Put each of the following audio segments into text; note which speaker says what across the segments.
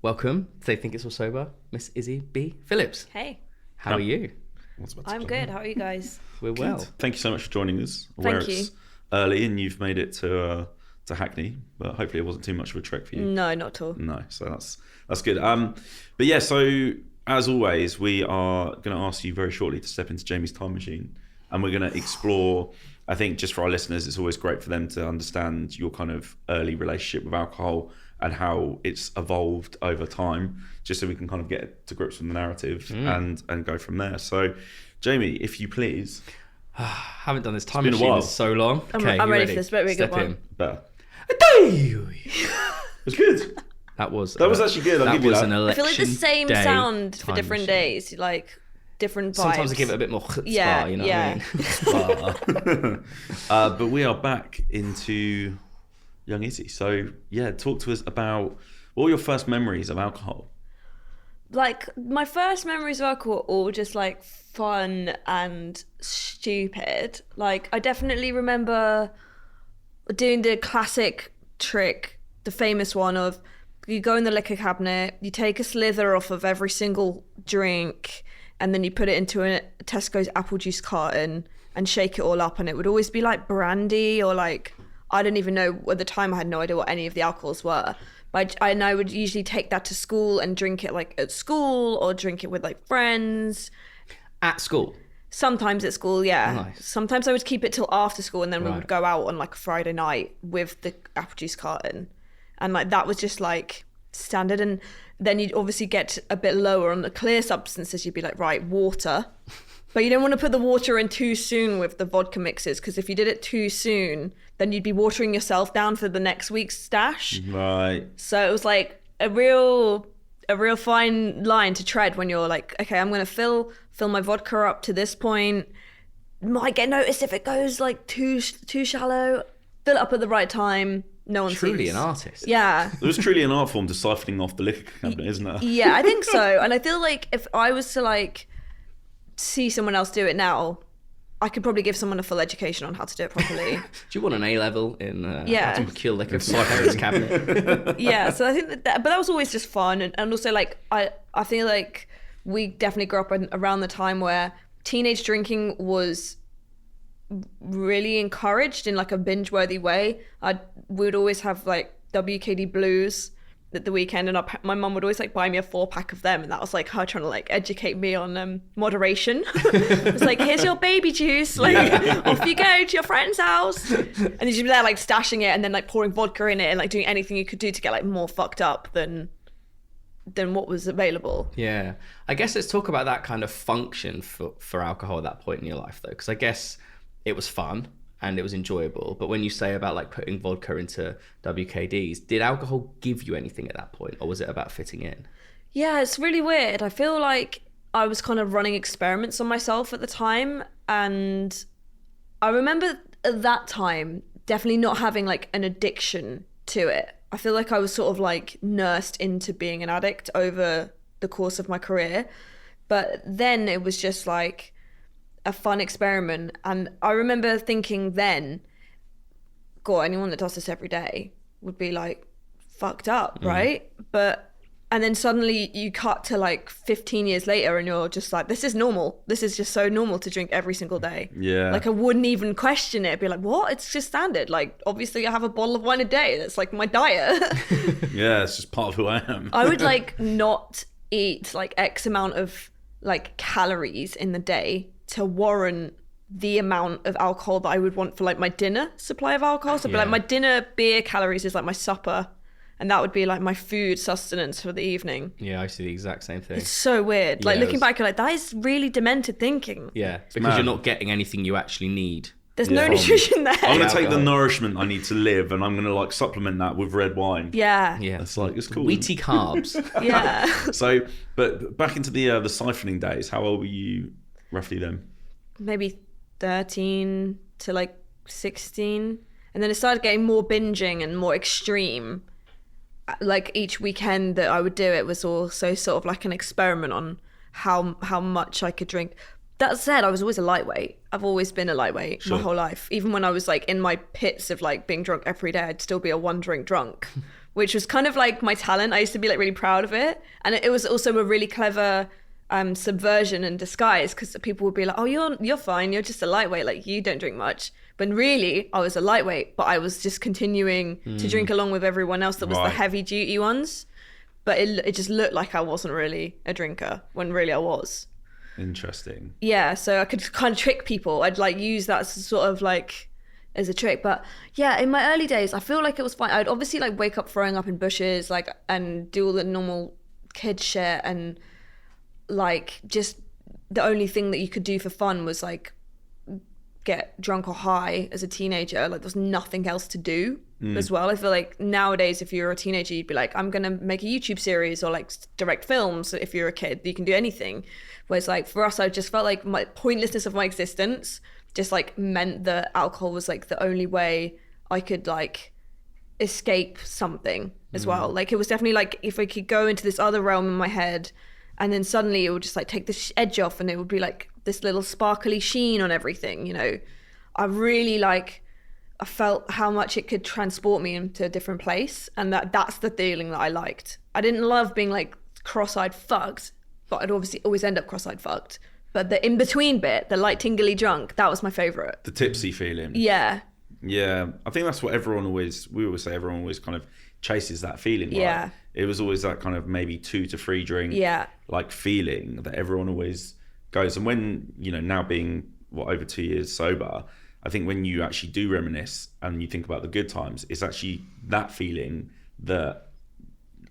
Speaker 1: Welcome to They Think It's All Sober, Miss Izzy B Phillips.
Speaker 2: Hey.
Speaker 1: How are you?
Speaker 2: I'm good. How are you guys?
Speaker 1: We're well.
Speaker 3: Thank you so much for joining us.
Speaker 2: Thank you.
Speaker 3: It's early and you've made it to Hackney, but hopefully it wasn't too much of a trek for you.
Speaker 2: No, not at all.
Speaker 3: No, so that's good. But yeah, so as always, we are going to ask you very shortly to step into Jamie's time machine, and we're going to explore. I think just for our listeners, it's always great for them to understand your kind of early relationship with alcohol and how it's evolved over time, just so we can kind of get to grips with the narrative and go from there. So, Jamie, if you please.
Speaker 1: Haven't done this time
Speaker 3: been a
Speaker 1: machine
Speaker 3: while.
Speaker 1: in so long.
Speaker 2: I'm ready for this. Better be a good
Speaker 1: Step
Speaker 2: one.
Speaker 1: in.
Speaker 3: Better.
Speaker 1: That
Speaker 3: It's good.
Speaker 1: was
Speaker 3: actually good. I'll give you
Speaker 1: was
Speaker 3: that.
Speaker 1: an
Speaker 2: I
Speaker 1: election
Speaker 2: feel like the same
Speaker 1: day
Speaker 2: sound for
Speaker 1: time
Speaker 2: different
Speaker 1: machine.
Speaker 2: days, like different vibes.
Speaker 1: Sometimes I give it a bit more chutzpah,
Speaker 2: Yeah,
Speaker 1: you know
Speaker 2: yeah.
Speaker 1: what I mean?
Speaker 3: But we are back into young Izzy. So yeah, talk to us about all your first memories of alcohol.
Speaker 2: Like my first memories of alcohol are all just like fun and stupid. Like I definitely remember doing the classic trick, the famous one of you go in the liquor cabinet, you take a slither off of every single drink, and then you put it into a Tesco's apple juice carton and shake it all up, and it would always be like brandy or like, I don't even know, at the time I had no idea what any of the alcohols were. But I would usually take that to school and drink it like at school or drink it with like friends.
Speaker 1: At school?
Speaker 2: Sometimes at school, yeah.
Speaker 1: Nice.
Speaker 2: Sometimes I would keep it till after school, and then we
Speaker 1: Right.
Speaker 2: would go out on like a Friday night with the apple juice carton. And like that was just like standard. And then you'd obviously get a bit lower on the clear substances. You'd be like, right, water. But you don't want to put the water in too soon with the vodka mixes, because if you did it too soon, then you'd be watering yourself down for the next week's stash.
Speaker 3: Right.
Speaker 2: So it was like a real fine line to tread when you're like, okay, I'm gonna fill my vodka up to this point. Might get noticed if it goes like too shallow. Fill it up at the right time. No one
Speaker 1: Truly
Speaker 2: sees.
Speaker 1: an artist.
Speaker 2: Yeah.
Speaker 3: There was truly an art form to siphoning off the liquor cabinet, isn't there?
Speaker 2: Yeah, I think so. And I feel like if I was to like see someone else do it now, I could probably give someone a full education on how to do it properly.
Speaker 1: Do you want an A-level in
Speaker 2: Yeah.
Speaker 1: how to procure liquor from my parents' cabinet?
Speaker 2: Yeah, so I think but that was always just fun, and also like I feel like we definitely grew up around the time where teenage drinking was really encouraged in like a binge-worthy way. We would always have like WKD blues at the weekend, and my mum would always like buy me a 4-pack of them, and that was like her trying to like educate me on moderation. It was like, here's your baby juice, like off you go to your friend's house, and then you'd be there like stashing it and then like pouring vodka in it and like doing anything you could do to get like more fucked up than what was available.
Speaker 1: Yeah. I guess let's talk about that kind of function for alcohol at that point in your life, though, because I guess it was fun and it was enjoyable. But when you say about like putting vodka into WKDs, did alcohol give you anything at that point, or was it about fitting in?
Speaker 2: Yeah, it's really weird. I feel like I was kind of running experiments on myself at the time, and I remember at that time definitely not having like an addiction to it. I feel like I was sort of like nursed into being an addict over the course of my career. But then it was just like a fun experiment. And I remember thinking then, God, anyone that does this every day would be like fucked up, right? And then suddenly you cut to like 15 years later and you're just like, this is normal. This is just so normal to drink every single day.
Speaker 3: Yeah.
Speaker 2: Like I wouldn't even question it. I'd be like, what? It's just standard. Like obviously I have a bottle of wine a day. That's like my diet.
Speaker 3: Yeah, it's just part of who I am.
Speaker 2: I would like not eat like X amount of like calories in the day to warrant the amount of alcohol that I would want for like my dinner supply of alcohol. So it'd be like my dinner beer calories is like my supper, and that would be like my food sustenance for the evening.
Speaker 1: Yeah, I see the exact same thing.
Speaker 2: It's so weird. Like
Speaker 1: Yeah,
Speaker 2: looking
Speaker 1: it's-
Speaker 2: back, you're like, that is really demented thinking.
Speaker 1: Yeah, because
Speaker 3: mad.
Speaker 1: you're not getting anything you actually need.
Speaker 2: There's no nutrition there.
Speaker 3: I'm going to take the
Speaker 1: Alcohol.
Speaker 3: nourishment I need to live, and I'm going to like supplement that with red wine.
Speaker 2: Yeah.
Speaker 1: Yeah,
Speaker 3: It's like, it's cool.
Speaker 1: wheaty carbs.
Speaker 2: Yeah.
Speaker 3: So, but back into the siphoning days, how old were you roughly then?
Speaker 2: Maybe 13 to like 16. And then it started getting more binging and more extreme. Like each weekend that I would do it was also sort of like an experiment on how much I could drink. That said, I was always a lightweight. I've always been a lightweight
Speaker 3: Sure.
Speaker 2: my whole life. Even when I was like in my pits of like being drunk every day, I'd still be a 1 drink drunk, which was kind of like my talent. I used to be like really proud of it. And it was also a really clever subversion and disguise, because people would be like, oh, you're fine. You're just a lightweight. Like, you don't drink much. But really, I was a lightweight, but I was just continuing to drink along with everyone else that was the heavy duty ones. But it just looked like I wasn't really a drinker when really I was.
Speaker 3: Interesting.
Speaker 2: Yeah, so I could kind of trick people. I'd like use that sort of like as a trick. But yeah, in my early days, I feel like it was fine. I'd obviously like wake up throwing up in bushes, like, and do all the normal kid shit, and like just the only thing that you could do for fun was like get drunk or high as a teenager. Like, there's nothing else to do as well. I feel like nowadays, if you're a teenager, you'd be like, I'm gonna make a YouTube series or like direct films. If you're a kid, you can do anything. Whereas like for us, I just felt like my pointlessness of my existence just like meant that alcohol was like the only way I could like escape something as well. Like, it was definitely like if I could go into this other realm in my head, and then suddenly it would just like take the edge off, and it would be like this little sparkly sheen on everything, you know. I really like, I felt how much it could transport me into a different place, and that's the feeling that I liked. I didn't love being like cross-eyed fucked, but I'd obviously always end up cross-eyed fucked. But the in-between bit, the light tingly drunk, that was my favourite.
Speaker 3: The tipsy feeling.
Speaker 2: Yeah.
Speaker 3: Yeah, I think that's what we always say everyone always kind of chases that feeling. Right?
Speaker 2: Yeah.
Speaker 3: It was always that kind of maybe 2 to 3 drink like feeling that everyone always goes. And when, you know, now being over 2 years sober, I think when you actually do reminisce and you think about the good times, it's actually that feeling that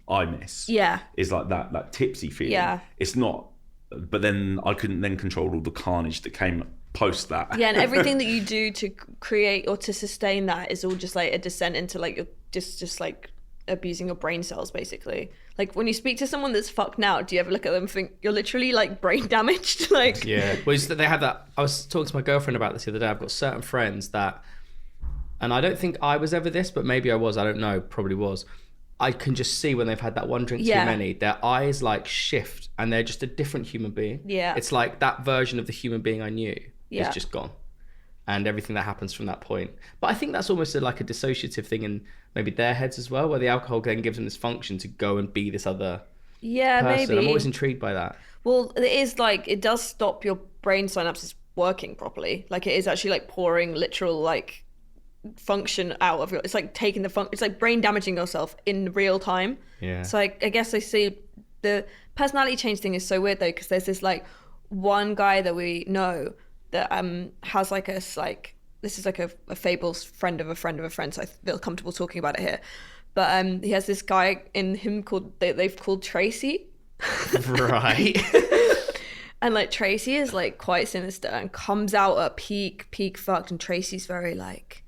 Speaker 3: I miss.
Speaker 2: Yeah.
Speaker 3: Is like that tipsy feeling.
Speaker 2: Yeah.
Speaker 3: It's not, but then I couldn't then control all the carnage that came post that.
Speaker 2: Yeah, and everything that you do to create or to sustain that is all just like a descent into like you're just like abusing your brain cells, basically. Like, when you speak to someone that's fucked now, do you ever look at them and think you're literally like brain damaged? Like,
Speaker 1: yeah, well, they have that. I was talking to my girlfriend about this the other day. I've got certain friends that, and I don't think I was ever this, but maybe I was, I don't know, probably was. I can just see when they've had that 1 drink too many, their eyes like shift and they're just a different human being.
Speaker 2: Yeah.
Speaker 1: It's like that version of the human being I knew
Speaker 2: is
Speaker 1: just gone. And everything that happens from that point. But I think that's almost like a dissociative thing in maybe their heads as well, where the alcohol then gives them this function to go and be this other person.
Speaker 2: maybe.
Speaker 1: I'm always intrigued by that.
Speaker 2: Well, it is like, it does stop your brain synapses working properly. Like, it is actually like pouring literal like function out of it's like taking it's like brain damaging yourself in real time.
Speaker 1: Yeah.
Speaker 2: So I guess I see the personality change thing is so weird though, because there's this like one guy that we know that has like this is like a fable friend of a friend of a friend, so I feel comfortable talking about it here. But he has this guy in him called they've called Tracy.
Speaker 1: Right.
Speaker 2: And like Tracy is like quite sinister and comes out at peak fucked, and Tracy's very like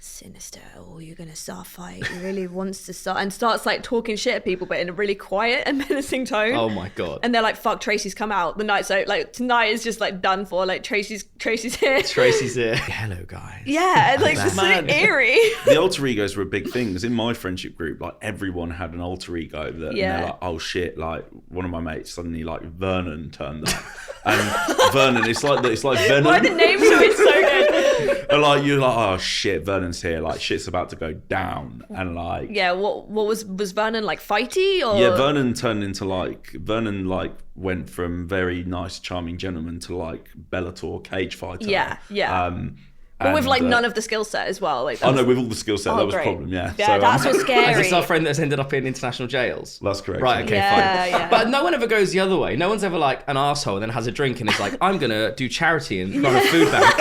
Speaker 2: sinister. Oh, you're gonna start a fight. He really wants to start, and starts like talking shit at people, but in a really quiet and menacing tone.
Speaker 1: Oh my god.
Speaker 2: And they're like, "Fuck, Tracy's come out." The night, so like tonight is just like done for. Like Tracy's here.
Speaker 1: Tracy's here. Hello, guys.
Speaker 2: Yeah, it's like just so eerie.
Speaker 3: The alter egos were a big thing, because in my friendship group, like everyone had an alter ego that and they're like, oh shit, like one of my mates suddenly like Vernon turned up. And Vernon, it's like Venom.
Speaker 2: Why the name to it's so good.
Speaker 3: And like you're like, oh shit, Vernon's here, like shit's about to go down. And like,
Speaker 2: yeah, what was Vernon like, fighty or?
Speaker 3: Yeah, Vernon went from very nice charming gentleman to like Bellator cage fighter.
Speaker 2: Yeah. But with like none of the skill set as well. Like,
Speaker 3: oh no, with all the skill set, that was
Speaker 2: great.
Speaker 3: a problem. Yeah,
Speaker 2: Yeah,
Speaker 3: so,
Speaker 2: that's what's scary.
Speaker 1: Is this our friend that's ended up in international jails?
Speaker 3: That's correct.
Speaker 1: Right, okay,
Speaker 2: Yeah,
Speaker 1: fine.
Speaker 2: yeah.
Speaker 1: But no one ever goes the other way. No one's ever like an arsehole and then has a drink and is like, I'm going to do charity and run a food bank.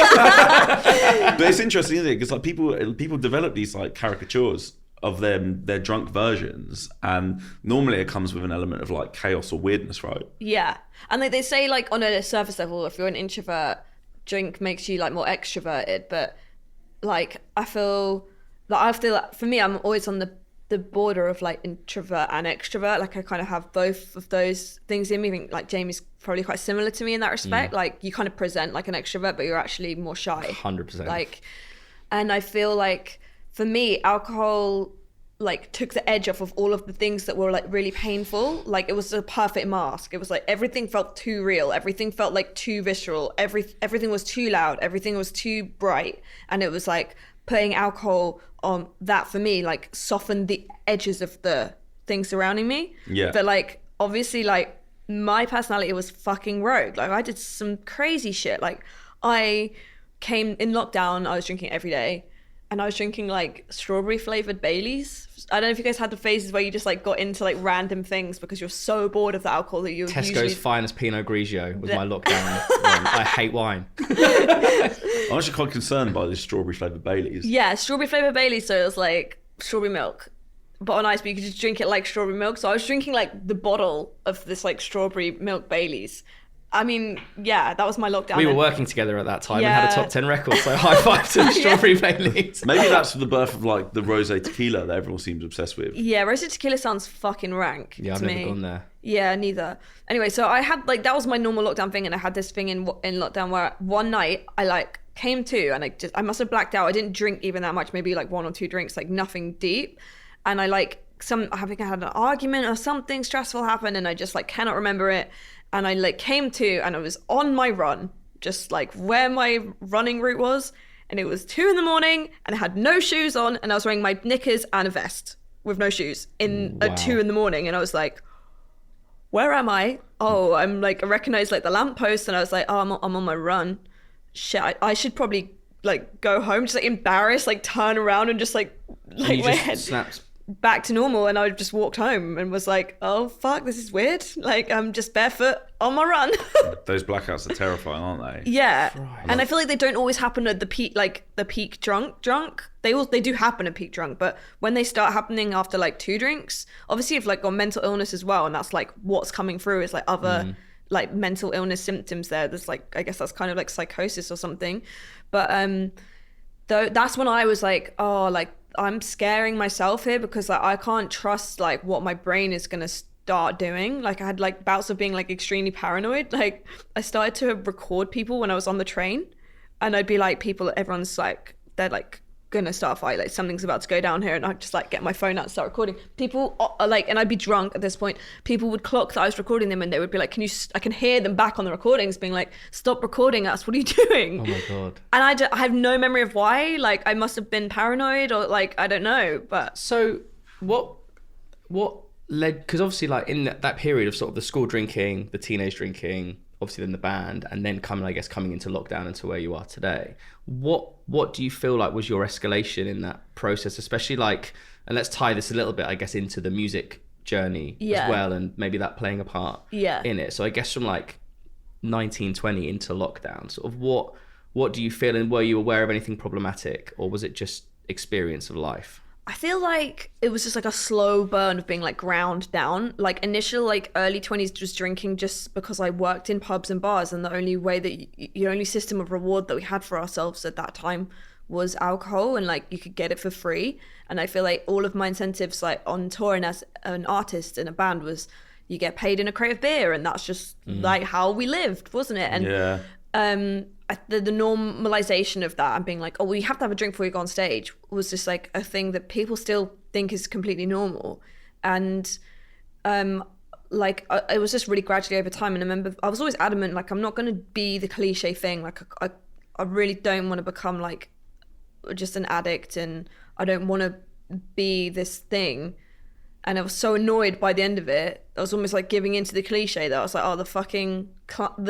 Speaker 3: But it's interesting, isn't it? Because like people develop these like caricatures of their drunk versions, and normally it comes with an element of like chaos or weirdness, right?
Speaker 2: Yeah, and like they say, like on a surface level, if you're an introvert, drink makes you like more extroverted, but like I feel like for me, I'm always on the border of like introvert and extrovert. Like I kind of have both of those things in me. I think like Jamie's probably quite similar to me in that respect. Like you kind of present like an extrovert, but you're actually more shy.
Speaker 1: 100%.
Speaker 2: Like, and I feel like for me, alcohol like took the edge off of all of the things that were like really painful. Like it was a perfect mask. It was like everything felt too real. Everything felt like too visceral. Everything was too loud. Everything was too bright. And it was like putting alcohol on that for me, like softened the edges of the things surrounding me.
Speaker 3: Yeah.
Speaker 2: But like obviously like my personality was fucking rogue. Like I did some crazy shit. Like I came in lockdown, I was drinking every day. And I was drinking like strawberry flavored Baileys. I don't know if you guys had the phases where you just like got into like random things because you're so bored of the alcohol that you
Speaker 1: Tesco's
Speaker 2: usually...
Speaker 1: finest Pinot Grigio was my lockdown one. I hate wine.
Speaker 3: I'm actually quite concerned by this strawberry flavoured Baileys.
Speaker 2: Yeah, strawberry flavored Baileys. So it was like strawberry milk, but on ice, but you could just drink it like strawberry milk. So I was drinking like the bottle of this like strawberry milk Baileys. I mean, yeah, that was my lockdown.
Speaker 1: We were working together at that time and
Speaker 2: Yeah.
Speaker 1: had a top 10 record, so high five to the strawberry Baileys.
Speaker 3: Maybe that's the birth of like the rosé tequila that everyone seems obsessed with.
Speaker 2: Yeah, roasted tequila sounds fucking rank
Speaker 1: Yeah, I've
Speaker 2: to
Speaker 1: never
Speaker 2: me.
Speaker 1: gone there.
Speaker 2: Yeah, neither. Anyway, so I had like that was my normal lockdown thing, and I had this thing in lockdown where one night I like came to, and I must have blacked out. I didn't drink even that much, maybe like 1 or 2 drinks, like nothing deep, and I think I had an argument or something stressful happened, and I just like cannot remember it. And I like came to, and I was on my run, just like where my running route was. And it was 2 a.m, and I had no shoes on, and I was wearing my knickers and a vest with no shoes at 2 a.m. And I was like, where am I? Oh, I'm like, I recognized like the lamppost, and I was like, oh, I'm on my run. Shit, I should probably like go home, just like embarrassed, like turn around and just like
Speaker 1: And you
Speaker 2: my
Speaker 1: just
Speaker 2: head
Speaker 1: snapped.
Speaker 2: back to normal. And I just walked home and was like, oh fuck, this is weird. Like I'm just barefoot on my run.
Speaker 3: Those blackouts are terrifying, aren't they?
Speaker 2: Yeah.
Speaker 1: Right.
Speaker 2: And I feel like they don't always happen at the peak, like the peak drunk. They do happen at peak drunk, but when they start happening after like 2 drinks, obviously if like got mental illness as well, and that's like what's coming through is like other like mental illness symptoms there's like, I guess that's kind of like psychosis or something. But though that's when I was like, oh, like I'm scaring myself here because like I can't trust like what my brain is gonna start doing. Like I had like bouts of being like extremely paranoid. Like I started to record people when I was on the train, and I'd be like, everyone's like, they're like gonna start a fight, like something's about to go down here, and I'd just like get my phone out and start recording people are like, and I'd be drunk at this point. People would clock that I was recording them, and they would be like, I can hear them back on the recordings being like, stop recording us, what are you doing?
Speaker 1: Oh my God.
Speaker 2: And I have no memory of why. Like I must have been paranoid, or like I don't know. But
Speaker 1: So what led, because obviously like in that period of sort of the school drinking, the teenage drinking, obviously then the band, and then coming into lockdown into where you are today, what do you feel like was your escalation in that process, especially like, and let's tie this a little bit I guess into the music journey as well, and maybe that playing a part in it. So I guess from like 1920 into lockdown, sort of what do you feel, and were you aware of anything problematic, or was it just experience of life?
Speaker 2: I feel like it was just like a slow burn of being like ground down. Like initial like early 20s just drinking just because I worked in pubs and bars, and the only way that the only system of reward that we had for ourselves at that time was alcohol, and like you could get it for free. And I feel like all of my incentives like on touring as an artist in a band was you get paid in a crate of beer, and that's just like how we lived, wasn't it? And the normalization of that and being like, oh, well, you have to have a drink before you go on stage was just like a thing that people still think is completely normal. And like it was just really gradually over time. And I remember I was always adamant, like I'm not going to be the cliche thing. Like I really don't want to become like just an addict, and I don't want to be this thing. And I was so annoyed by the end of it. I was almost like giving into the cliche that I was like, oh, the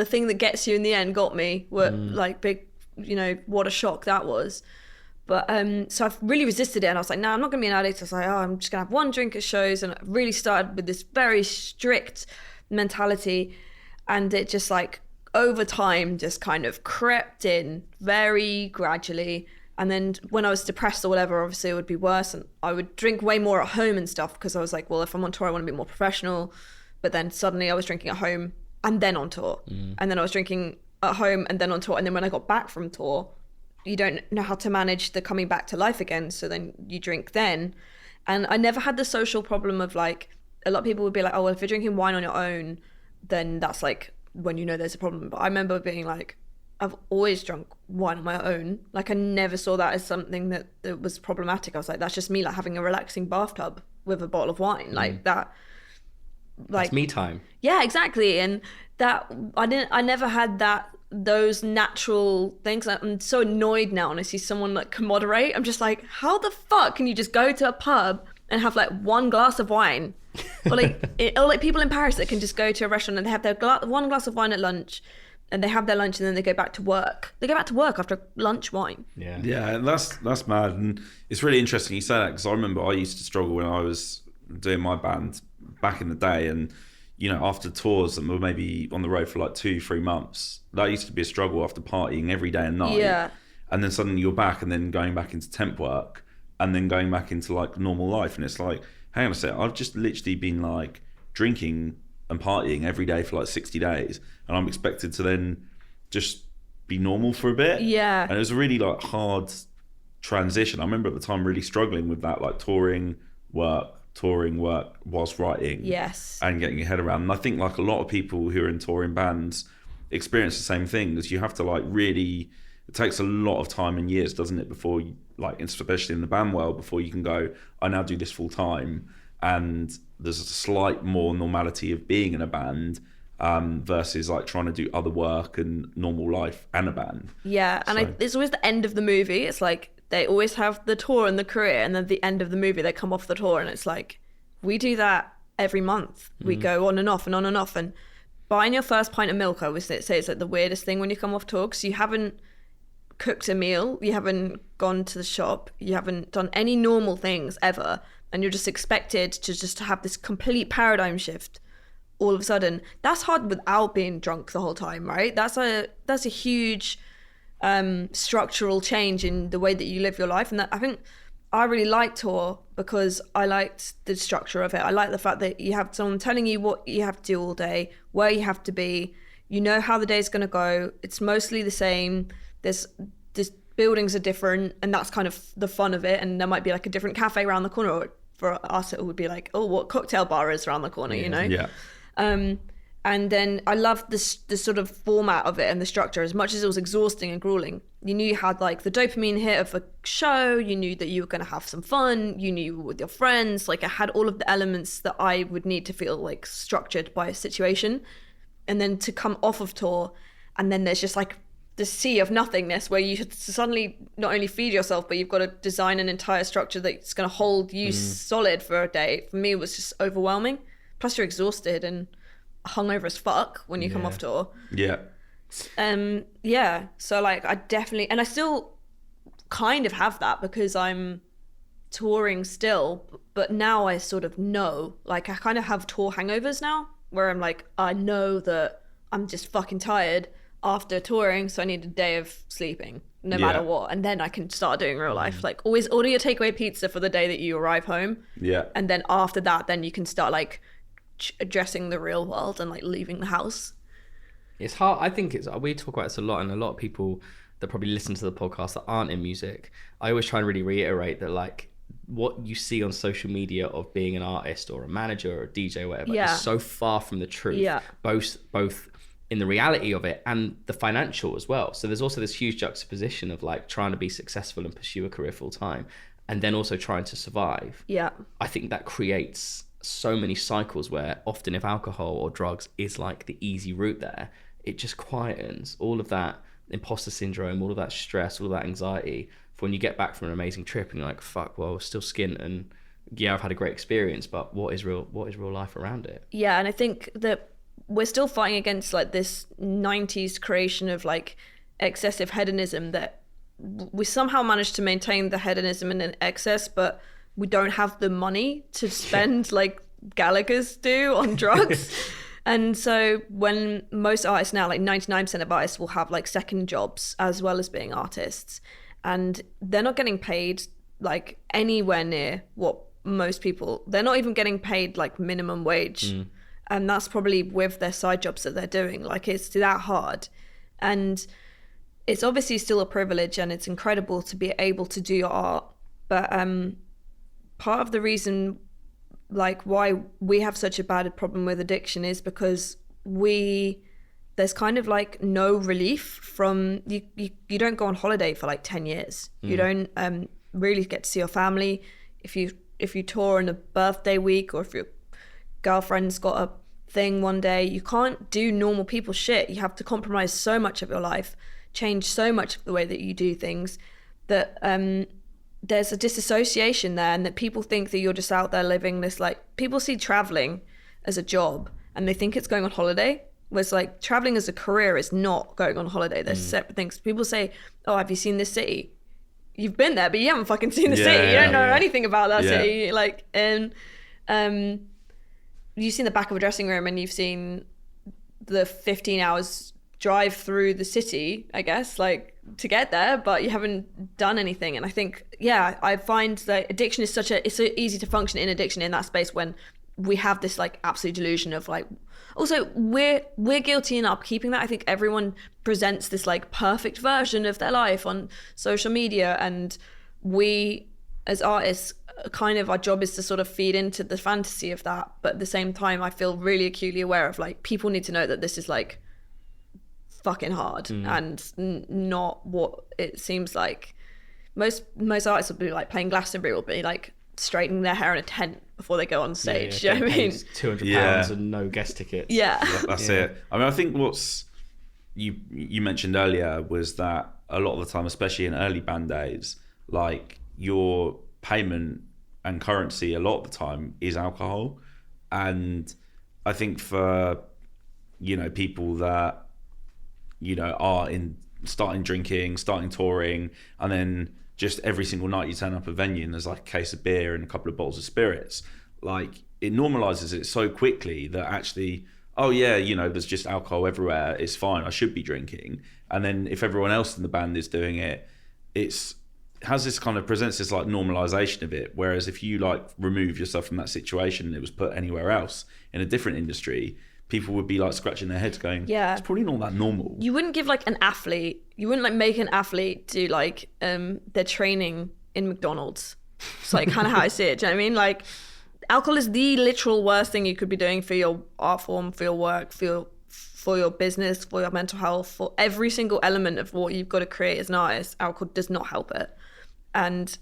Speaker 2: thing that gets you in the end got me. Like big, what a shock that was. But so I've really resisted it, and I was like, no, I'm not gonna be an addict. I was like, oh, I'm just gonna have 1 drink at shows, and I really started with this very strict mentality, and it just like over time just kind of crept in very gradually. And then when I was depressed or whatever, obviously it would be worse, and I would drink way more at home and stuff, because I was like, well, if I'm on tour, I want to be more professional. But then suddenly I was drinking at home and then on tour. And then I was drinking at home and then on tour. And then when I got back from tour, you don't know how to manage the coming back to life again. So then you drink then. And I never had the social problem of like, a lot of people would be like, oh, well, if you're drinking wine on your own, then that's like when you know there's a problem. But I remember being like, I've always drunk wine on my own. Like I never saw that as something that was problematic. I was like, that's just me like having a relaxing bathtub with a bottle of wine. Like that. Like
Speaker 1: It's me time.
Speaker 2: Yeah, exactly. And that I never had those natural things. I'm so annoyed now when I see someone like can moderate. I'm just like, how the fuck can you just go to a pub and have like one glass of wine? Or like people in Paris that can just go to a restaurant and they have their one glass of wine at lunch, and they have their lunch and then they go back to work. They go back to work after lunch wine.
Speaker 3: Yeah, and that's mad. And it's really interesting you say that, because I remember I used to struggle when I was doing my band back in the day, and you know, after tours that were maybe on the road for like 2-3 months, that used to be a struggle after partying every day and night.
Speaker 2: Yeah.
Speaker 3: And then suddenly you're back, and then going back into temp work, and then going back into like normal life, and it's like, hang on a sec, I've just literally been like drinking and partying every day for like 60 days, and I'm expected to then just be normal for a bit.
Speaker 2: Yeah.
Speaker 3: And it was a really like hard transition. I remember at the time really struggling with that, like touring work whilst writing.
Speaker 2: Yes.
Speaker 3: And getting your head around. And I think like a lot of people who are in touring bands experience the same thing, because you have to like really, it takes a lot of time and years, doesn't it, before you, like especially in the band world, before you can go, I now do this full time. And there's a slight more normality of being in a band versus like trying to do other work and normal life and a band.
Speaker 2: Yeah, and it's always the end of the movie. It's like they always have the tour and the career, and then at the end of the movie they come off the tour, and it's like, we do that every month. We go on and off and on and off. And buying your first pint of milk, I always say it's like the weirdest thing when you come off tour, because you haven't cooked a meal, you haven't gone to the shop, you haven't done any normal things ever, and you're just expected to just have this complete paradigm shift all of a sudden. That's hard without being drunk the whole time, right? That's a huge structural change in the way that you live your life. And that, I think I really liked tour because I liked the structure of it. I like the fact that you have someone telling you what you have to do all day, where you have to be, you know how the day's going to go. It's mostly the same. There's buildings are different, and that's kind of the fun of it. And there might be like a different cafe around the corner, or for us it would be like, oh, what cocktail bar is around the corner, you know?
Speaker 3: Yeah.
Speaker 2: And then I loved the sort of format of it and the structure. As much as it was exhausting and grueling, you knew you had like the dopamine hit of a show, you knew that you were going to have some fun, you knew you were with your friends, like it had all of the elements that I would need to feel like structured by a situation. And then to come off of tour, and then there's just like the sea of nothingness where you suddenly not only feed yourself, but you've got to design an entire structure that's going to hold you solid for a day. For me, it was just overwhelming. Plus you're exhausted and hungover as fuck when you come off tour.
Speaker 3: Yeah.
Speaker 2: So like I definitely, and I still kind of have that because I'm touring still, but now I sort of know, like I kind of have tour hangovers now, where I'm like, I know that I'm just fucking tired after touring, so I need a day of sleeping no matter what, and then I can start doing real life. Like always order your takeaway pizza for the day that you arrive home, and then after that then you can start like addressing the real world and like leaving the house.
Speaker 1: It's hard. I think we talk about this a lot, and a lot of people that probably listen to the podcast that aren't in music, I always try and really reiterate that like what you see on social media of being an artist or a manager or a DJ or whatever is so far from the truth, both in the reality of it and the financial as well. So there's also this huge juxtaposition of like trying to be successful and pursue a career full time, and then also trying to survive. I think that creates so many cycles where often if alcohol or drugs is like the easy route there, it just quietens all of that imposter syndrome, all of that stress, all of that anxiety for when you get back from an amazing trip and you're like, fuck, well, still skint, and yeah, I've had a great experience, but what is real life around it?
Speaker 2: And I think that we're still fighting against like this 90s creation of like excessive hedonism, that we somehow managed to maintain the hedonism in an excess, but we don't have the money to spend like Gallagher's do on drugs. And so when most artists now, like 99% of artists will have like second jobs as well as being artists, and they're not getting paid like anywhere near what most people, they're not even getting paid like minimum wage. And that's probably with their side jobs that they're doing. Like it's that hard. And it's obviously still a privilege, and it's incredible to be able to do your art. But part of the reason like why we have such a bad problem with addiction is because we there's kind of like no relief from you don't go on holiday for like 10 years. You don't really get to see your family. If you tour in a birthday week, or if your girlfriend's got a thing one day, you can't do normal people shit. You have to compromise so much of your life, change so much of the way that you do things, that there's a disassociation there, and that people think that you're just out there living this, like, people see traveling as a job and they think it's going on holiday. Was like, traveling as a career is not going on holiday. There's separate things. People say, oh, have you seen this city? You've been there, but you haven't fucking seen the city. You don't know anything about that city. Like, and you've seen the back of a dressing room, and you've seen the 15 hours drive through the city, I guess, like, to get there, but you haven't done anything. And I think, I find that addiction is it's so easy to function in addiction in that space when we have this like absolute delusion of like, also we're guilty in upkeeping that. I think everyone presents this like perfect version of their life on social media, and we as artists, kind of our job is to sort of feed into the fantasy of that. But at the same time, I feel really acutely aware of like, people need to know that this is like fucking hard and not what it seems like. Most artists will be like playing Glastonbury, will be like straightening their hair in a tent before they go on stage. You know what I mean?
Speaker 1: £200 and no guest tickets.
Speaker 3: That's it. I mean, I think what's you mentioned earlier was that a lot of the time, especially in early band days, like, your payment and currency a lot of the time is alcohol. And I think for, you know, people that, you know, are starting drinking, starting touring, and then just every single night you turn up at a venue and there's like a case of beer and a couple of bottles of spirits, like, it normalizes it so quickly that actually, oh yeah, you know, there's just alcohol everywhere, it's fine, I should be drinking. And then if everyone else in the band is doing it, presents this like normalization of it. Whereas if you like remove yourself from that situation and it was put anywhere else in a different industry, people would be like scratching their heads going, it's probably not that normal.
Speaker 2: You wouldn't give like you wouldn't like make an athlete do like their training in McDonald's. It's like kind of how I see it. Do you know what I mean? Like, alcohol is the literal worst thing you could be doing for your art form, for your work, for your business, for your mental health, for every single element of what you've got to create as an artist. Alcohol does not help it. And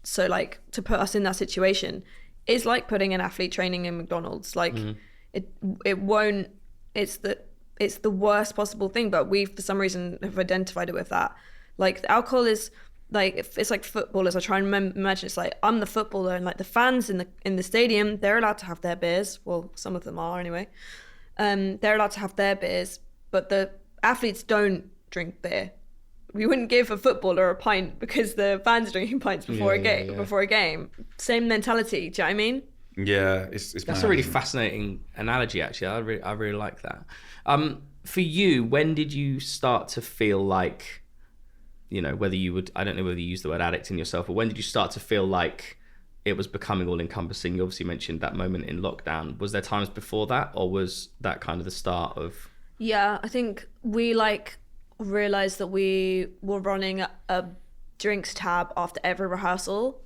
Speaker 2: so like, to put us in that situation is like putting an athlete training in McDonald's. Like, it won't, it's the worst possible thing, but we for some reason have identified it with that. Like, the alcohol is like, it's like footballers. I try and imagine it's like, I'm the footballer, and like the fans in the stadium, they're allowed to have their beers. Well, some of them are anyway. They're allowed to have their beers, but the athletes don't drink beer. We wouldn't give a footballer a pint because the fans are drinking pints before a game. Same mentality. Do you know what I mean?
Speaker 3: Yeah, it's
Speaker 1: that's a really fascinating analogy, actually. I really like that. For you, when did you start to feel like, you know, whether you would, I don't know whether you use the word addict in yourself, but when did you start to feel like it was becoming all encompassing? You obviously mentioned that moment in lockdown. Was there times before that, or was that kind of the start of?
Speaker 2: Yeah, I think we like realized that we were running a drinks tab after every rehearsal,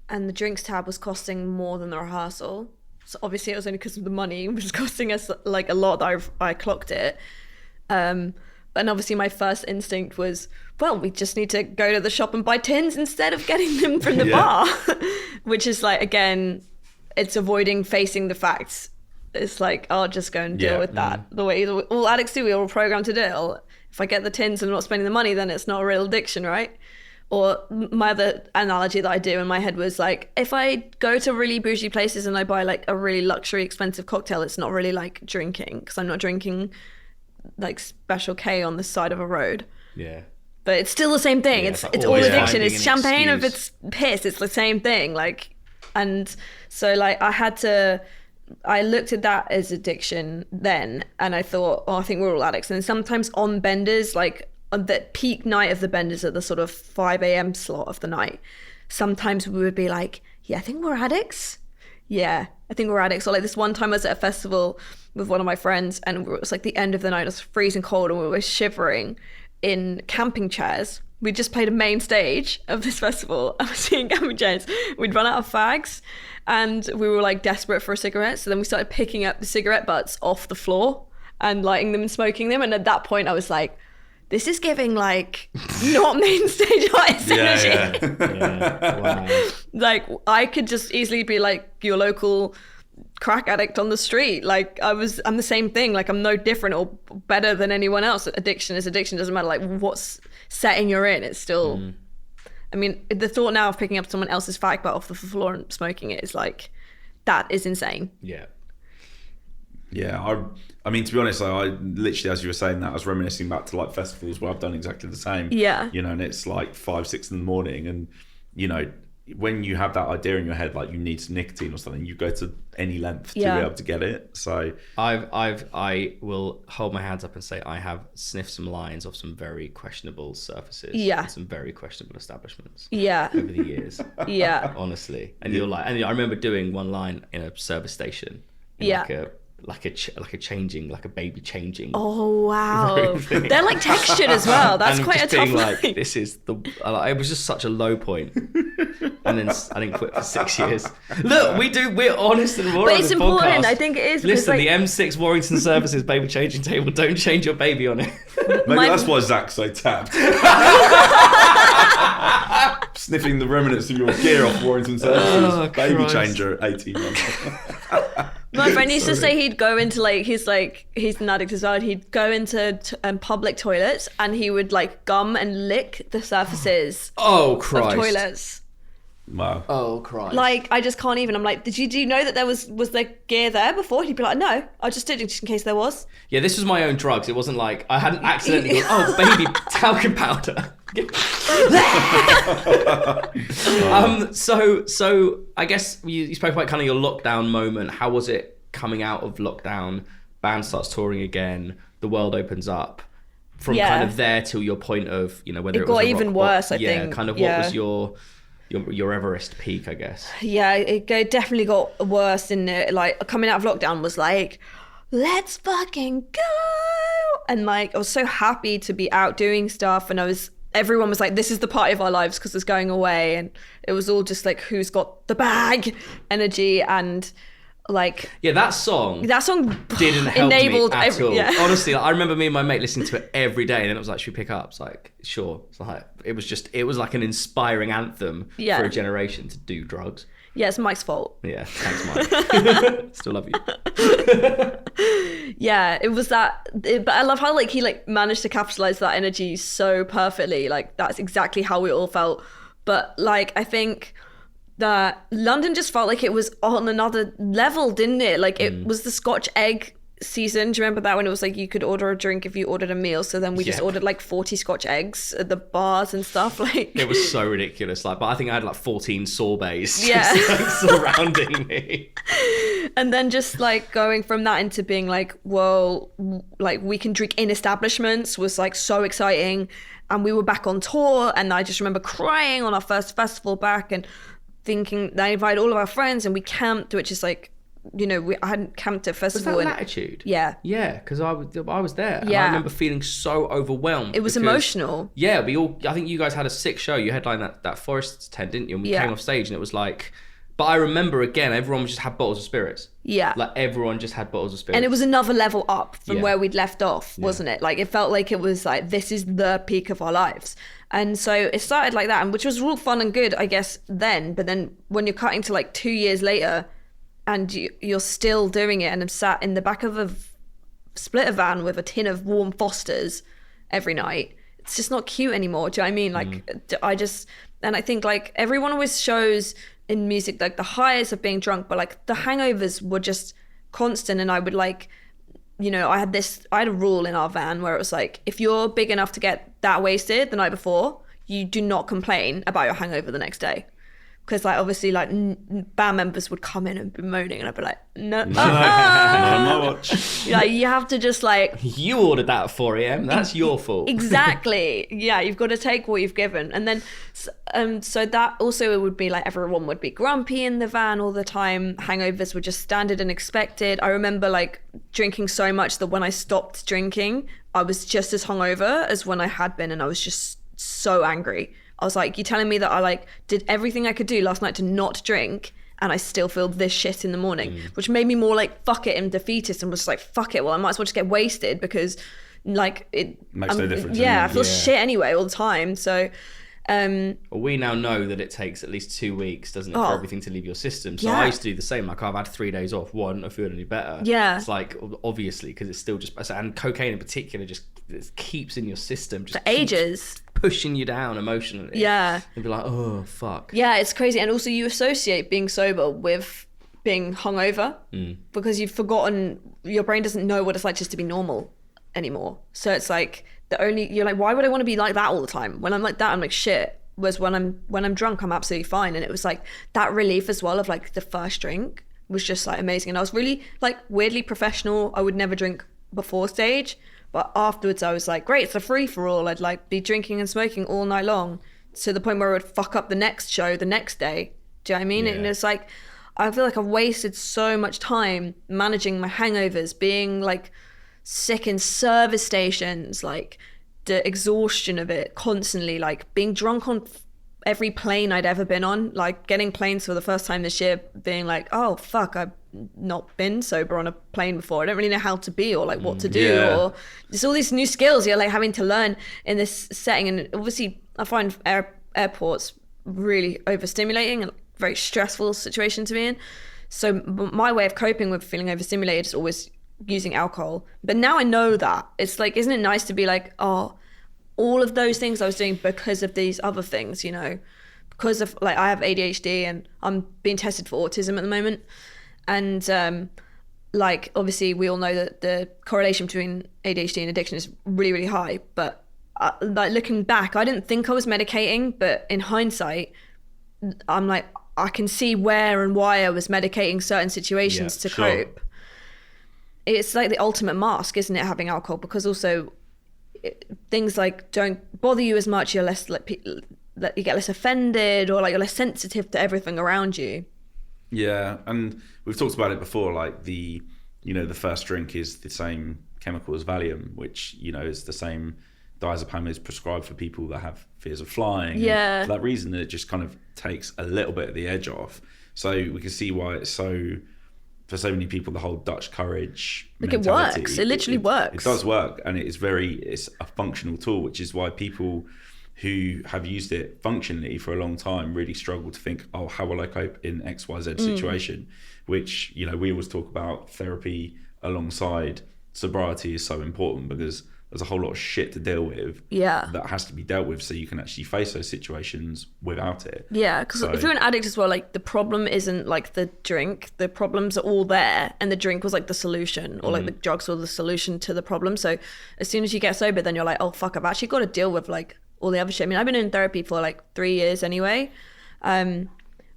Speaker 2: and the drinks tab was costing more than the rehearsal. So obviously it was only because of the money. It was costing us like a lot that I clocked it. And obviously my first instinct was, well, we just need to go to the shop and buy tins instead of getting them from the bar. Which is like, again, it's avoiding facing the facts. It's like, I'll just go and deal with that. The way all addicts do, we're all programmed to do it. If I get the tins and I'm not spending the money, then it's not a real addiction, right? Or my other analogy that I do in my head was like, if I go to really bougie places and I buy like a really luxury expensive cocktail, it's not really like drinking, because I'm not drinking like Special K on the side of a road.
Speaker 1: Yeah.
Speaker 2: But it's still the same thing.
Speaker 1: Yeah,
Speaker 2: it's all addiction. It's champagne
Speaker 1: excuse.
Speaker 2: if it's piss. It's the same thing. Like, and so like I looked at that as addiction then, and I thought, oh, I think we're all addicts. And sometimes on benders, like on the peak night of the benders at the sort of 5 a.m. slot of the night, sometimes we would be like, yeah, I think we're addicts. Yeah, I think we're addicts. Or like this one time I was at a festival with one of my friends, and it was like the end of the night, it was freezing cold, and we were shivering in camping chairs. We just played a main stage of this festival. I was seeing camping chairs. We'd run out of fags, and we were like desperate for a cigarette. So then we started picking up the cigarette butts off the floor and lighting them and smoking them. And at that point I was like, this is giving like not main stage artist energy.
Speaker 1: Yeah. Wow.
Speaker 2: Like I could just easily be like your local crack addict on the street. Like I'm the same thing. Like I'm no different or better than anyone else. Addiction is addiction. Doesn't matter like what setting you're in. It's still, I mean, the thought now of picking up someone else's fag butt off the floor and smoking it is like, that is insane.
Speaker 1: Yeah.
Speaker 3: Yeah, I mean, to be honest, I literally, as you were saying that, I was reminiscing back to like festivals where I've done exactly the same.
Speaker 2: Yeah.
Speaker 3: You know, and it's like 5, 6 in the morning, and you know, when you have that idea in your head, like you need some nicotine or something, you go to any length to be able to get it. So
Speaker 1: I will hold my hands up and say I have sniffed some lines off some very questionable surfaces.
Speaker 2: Yeah.
Speaker 1: Some very questionable establishments.
Speaker 2: Yeah.
Speaker 1: Over the years.
Speaker 2: Yeah.
Speaker 1: Honestly, and you're like, and I remember doing one line in a service station. In like a changing, like a baby changing.
Speaker 2: Oh wow, they're like textured as well. That's
Speaker 1: and
Speaker 2: quite
Speaker 1: just
Speaker 2: a tough
Speaker 1: being
Speaker 2: line.
Speaker 1: like, this is the. It was just such a low point, and then I didn't quit for 6 years. Look, we're honest and raw.
Speaker 2: But
Speaker 1: on
Speaker 2: it's
Speaker 1: this
Speaker 2: important.
Speaker 1: podcast.
Speaker 2: I think it is.
Speaker 1: Listen,
Speaker 2: like,
Speaker 1: the M6 Warrington Services baby changing table. Don't change your baby on it.
Speaker 3: maybe that's why Zach's so tapped. Sniffing the remnants of your gear off Warrington Services. Baby
Speaker 1: Christ.
Speaker 3: changer at 18 months.
Speaker 2: My friend used to say he'd go into like he's an addict as well. And he'd go into public toilets and he would like gum and lick the surfaces
Speaker 1: Oh
Speaker 2: of
Speaker 1: Christ!
Speaker 2: toilets.
Speaker 3: Wow.
Speaker 1: Oh Christ!
Speaker 2: Like I just can't even. I'm like, do you know that there was there gear there before? He'd be like, no, I just did it just in case there was.
Speaker 1: Yeah, this was my own drugs. It wasn't like I hadn't accidentally gone, oh baby talcum powder. So I guess you spoke about kind of your lockdown moment. How was it coming out of lockdown? Band starts touring again. The world opens up. From kind of there till your point of, you know, whether it was
Speaker 2: got
Speaker 1: a
Speaker 2: even
Speaker 1: rock
Speaker 2: worse.
Speaker 1: bottom.
Speaker 2: I think.
Speaker 1: Kind of what was your Everest peak, I guess.
Speaker 2: Yeah, it definitely got worse in it. Like coming out of lockdown was like, let's fucking go, and like I was so happy to be out doing stuff, and everyone was like, this is the party of our lives because it's going away, and it was all just like who's got the bag energy, and like
Speaker 1: that song didn't help
Speaker 2: enabled
Speaker 1: me at all.
Speaker 2: yeah.
Speaker 1: Honestly, like, I remember me and my mate listening to it every day, and then it was like, should we pick up? It's like, sure. It's like it was like an inspiring anthem for a generation to do drugs.
Speaker 2: Yeah, it's Mike's fault.
Speaker 1: Yeah, thanks, Mike. Still love you.
Speaker 2: Yeah, it was that. But I love how like he like managed to capitalize that energy so perfectly. Like that's exactly how we all felt. But like I think that London just felt like it was on another level, didn't it? Like it was the Scotch egg season. Do you remember that when it was like you could order a drink if you ordered a meal? So then we just ordered like 40 Scotch eggs at the bars and stuff. Like
Speaker 1: it was so ridiculous. Like, but I think I had like 14 sorbets
Speaker 2: just,
Speaker 1: like, surrounding me.
Speaker 2: And then just like going from that into being like, well, like we can drink in establishments was like so exciting. And we were back on tour, and I just remember crying on our first festival back and thinking that I invited all of our friends and we camped, which is like, you know, I hadn't camped at festival.
Speaker 1: Was that Latitude?
Speaker 2: Yeah.
Speaker 1: Yeah, because I was there. And
Speaker 2: Yeah.
Speaker 1: I remember feeling so overwhelmed.
Speaker 2: It was emotional.
Speaker 1: Yeah, I think you guys had a sick show. You headlined that Forest tent, didn't you? And we came off stage and it was like, but I remember again, everyone just had bottles of spirits.
Speaker 2: Yeah.
Speaker 1: Like everyone just had bottles of spirits.
Speaker 2: And it was another level up from where we'd left off, wasn't it? Like it felt like it was like, this is the peak of our lives. And so it started like that, and which was real fun and good, I guess, then. But then when you're cutting to like 2 years later and you're still doing it, and I'm sat in the back of a splitter van with a tin of warm Fosters every night, it's just not cute anymore. Do you know what I mean? Like and I think like everyone always shows in music like the highs of being drunk, but like the hangovers were just constant. And I would like, you know, I had a rule in our van where it was like, if you're big enough to get that wasted the night before, you do not complain about your hangover the next day. Because like obviously like band members would come in and be moaning, and I'd be like, no,
Speaker 3: Not on my watch.
Speaker 2: like you have to just like,
Speaker 1: you ordered that at 4 a.m. That's your fault.
Speaker 2: exactly. Yeah, you've got to take what you've given. And then so that also, it would be like everyone would be grumpy in the van all the time. Hangovers were just standard and expected. I remember like drinking so much that when I stopped drinking, I was just as hungover as when I had been, and I was just so angry. I was like, you're telling me that I like did everything I could do last night to not drink, and I still feel this shit in the morning, which made me more like fuck it and defeatist, and was like fuck it, well I might as well just get wasted because like it
Speaker 3: makes no difference.
Speaker 2: Yeah, I feel shit anyway all the time. So
Speaker 1: well, we now know that it takes at least 2 weeks, doesn't it, for everything to leave your system. So I used to do the same. Like I've had 3 days off. One, I feel any better.
Speaker 2: Yeah.
Speaker 1: It's like obviously because it's still just, and cocaine in particular just it keeps in your system just
Speaker 2: for ages,
Speaker 1: pushing you down emotionally.
Speaker 2: Yeah.
Speaker 1: And be like, oh fuck.
Speaker 2: Yeah, it's crazy. And also you associate being sober with being hungover because you've forgotten, your brain doesn't know what it's like just to be normal anymore. So it's like you're like, why would I want to be like that all the time? When I'm like that, I'm like shit. Whereas when I'm drunk, I'm absolutely fine. And it was like that relief as well of like the first drink was just like amazing. And I was really like weirdly professional. I would never drink before stage, but afterwards I was like, great, it's a free for all. I'd like be drinking and smoking all night long to the point where I would fuck up the next show the next day. Do you know what I mean? And it's like, I feel like I've wasted so much time managing my hangovers, being like sick in service stations, like the exhaustion of it constantly, like being drunk on every plane I'd ever been on, like getting planes for the first time this year, being like, oh fuck, I've not been sober on a plane before, I don't really know how to be or like what to do, or just all these new skills you're like having to learn in this setting. And obviously I find airports really overstimulating and very stressful situation to be in. So my way of coping with feeling overstimulated is always using alcohol. But now I know that, it's like, isn't it nice to be like, oh, all of those things I was doing because of these other things, you know, because of like I have ADHD and I'm being tested for autism at the moment. And like obviously we all know that the correlation between ADHD and addiction is really, really high. But like looking back, I didn't think I was medicating, but in hindsight, I'm like, I can see where and why I was medicating certain situations to cope. It's like the ultimate mask, isn't it, having alcohol? Because also things like don't bother you as much, you're less like you get less offended, or like you're less sensitive to everything around you.
Speaker 3: Yeah, and we've talked about it before, like the first drink is the same chemical as Valium, which, you know, is the same diazepam is prescribed for people that have fears of flying.
Speaker 2: Yeah.
Speaker 3: And for that reason, it just kind of takes a little bit of the edge off. So we can see why it's so, for so many people, the whole Dutch courage mentality.
Speaker 2: It works. It literally works.
Speaker 3: It does work, and it's a functional tool, which is why people who have used it functionally for a long time really struggle to think, oh, how will I cope in XYZ situation? Which, you know, we always talk about therapy alongside sobriety is so important, because there's a whole lot of shit to deal with that has to be dealt with so you can actually face those situations without it.
Speaker 2: Yeah, because if you're an addict as well, like the problem isn't like the drink, the problems are all there, and the drink was like the solution, or like the drugs were the solution to the problem. So as soon as you get sober, then you're like, oh fuck, I've actually got to deal with like all the other shit. I mean, I've been in therapy for like 3 years anyway.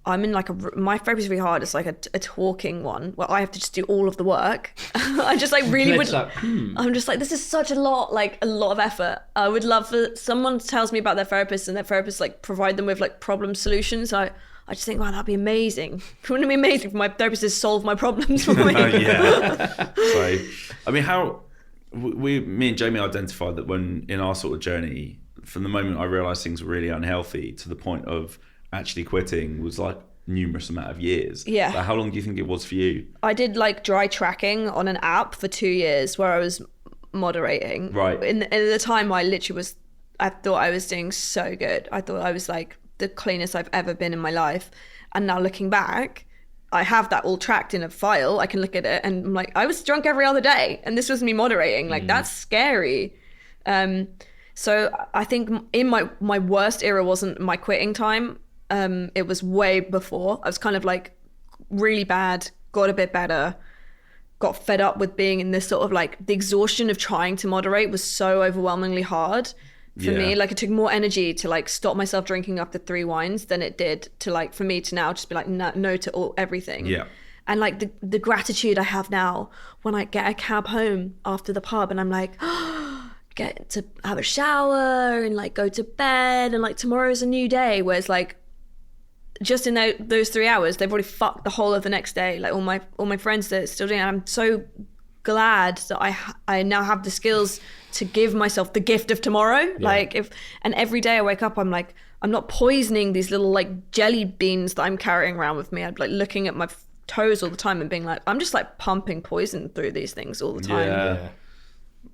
Speaker 2: I'm in like my therapy's really hard. It's like a talking one where I have to just do all of the work. I just like really would. I'm just like, this is such a lot of effort. I would love for someone tells me about their therapist and their therapist like provide them with like problem solutions. I just think, wow, that'd be amazing. Wouldn't it be amazing for my therapist to solve my problems for me?
Speaker 3: Yeah. So, I mean, how me and Jamie identified that when in our sort of journey, from the moment I realised things were really unhealthy to the point of actually quitting was like numerous amount of years.
Speaker 2: Yeah.
Speaker 3: Like, how long do you think it was for you?
Speaker 2: I did like dry tracking on an app for 2 years where I was moderating.
Speaker 3: Right.
Speaker 2: At the time I thought I was doing so good. I thought I was like the cleanest I've ever been in my life. And now looking back, I have that all tracked in a file. I can look at it and I'm like, I was drunk every other day and this was me moderating. Like that's scary. So I think in my worst era wasn't my quitting time. It was way before. I was kind of like really bad, got a bit better, got fed up with being in this sort of like the exhaustion of trying to moderate was so overwhelmingly hard for me. Like it took more energy to like stop myself drinking after 3 wines than it did to like for me to now just be like no to everything.
Speaker 3: Yeah.
Speaker 2: And like the gratitude I have now when I get a cab home after the pub and I'm like, get to have a shower and like go to bed and like tomorrow's a new day, whereas like just in those 3 hours they've already fucked the whole of the next day. Like all my friends that are still doing it, I'm so glad that I now have the skills to give myself the gift of tomorrow. And every day I wake up, I'm like, I'm not poisoning these little like jelly beans that I'm carrying around with me. I'm like looking at my toes all the time and being like, I'm just like pumping poison through these things all the time.
Speaker 3: Yeah.